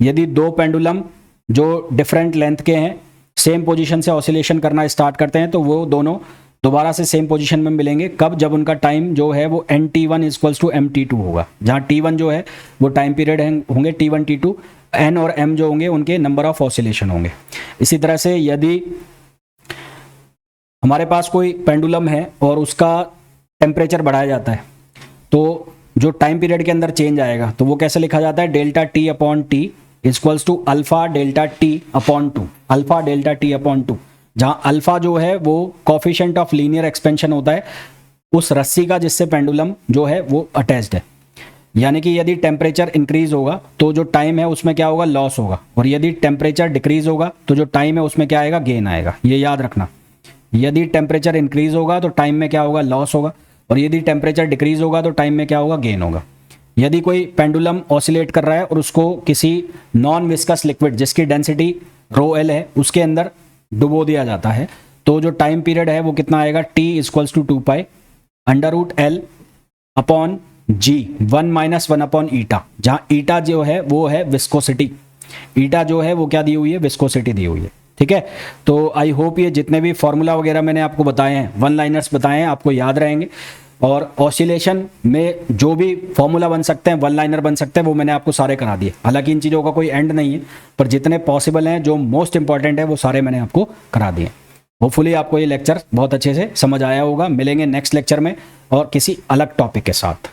यदि 2 पेंडुलम जो डिफरेंट लेंथ के हैं सेम पोजीशन से ऑसिलेशन करना स्टार्ट करते हैं तो वो दोनों दोबारा से सेम पोजीशन में मिलेंगे। कब, जब उनका टाइम जो है वो NT1 इक्वल्स टू MT2 होगा, जहाँ T1 जो है वो टाइम पीरियड होंगे, T1 T2, N और M जो होंगे उनके नंबर ऑफ ऑसिलेशन होंगे। इसी तरह से यदि हमारे पास कोई पेंडुलम है और उसका टेम्परेचर बढ़ाया जाता है तो जो टाइम पीरियड के अंदर चेंज आएगा तो वो कैसे लिखा जाता है, ΔT/T equals to α∆T/2, α∆T/2, जहाँ अल्फा जो है वो कोफिशिएंट ऑफ लीनियर एक्सपेंशन होता है उस रस्सी का जिससे पेंडुलम जो है वो अटैच्ड है। यानी कि यदि टेम्परेचर इंक्रीज होगा तो जो टाइम है उसमें क्या होगा, लॉस होगा, और यदि टेम्परेचर डिक्रीज होगा तो जो टाइम है उसमें क्या आएगा, गेन आएगा। ये याद रखना, यदि टेम्परेचर इंक्रीज होगा तो टाइम में क्या होगा, लॉस होगा, और यदि टेम्परेचर डिक्रीज होगा तो टाइम में क्या होगा, गेन होगा। यदि कोई पेंडुलम ऑसिलेट कर रहा है और उसको किसी नॉन विस्कस लिक्विड जिसकी डेंसिटी ρL है उसके अंदर डुबो दिया जाता है तो जो टाइम पीरियड है वो कितना आएगा, T equals to 2 pi √L/G 1 - 1/η, जहाँ ईटा जो है वो है विस्कोसिटी। ईटा जो है वो क्या दी हुई है, विस्कोसिटी दी हुई है। ठीक है, तो आई होप ये जितने भी फॉर्मूला वगैरह मैंने आपको बताए हैं, वन लाइनर्स बताए हैं, आपको याद रहेंगे। और ऑसिलेशन में जो भी फॉर्मूला बन सकते हैं, वन लाइनर बन सकते हैं, वो मैंने आपको सारे करा दिए। हालांकि इन चीज़ों का कोई एंड नहीं है, पर जितने पॉसिबल हैं, जो मोस्ट इंपॉर्टेंट है, वो सारे मैंने आपको करा दिए। होपफुली आपको ये लेक्चर बहुत अच्छे से समझ आया होगा। मिलेंगे नेक्स्ट लेक्चर में और किसी अलग टॉपिक के साथ।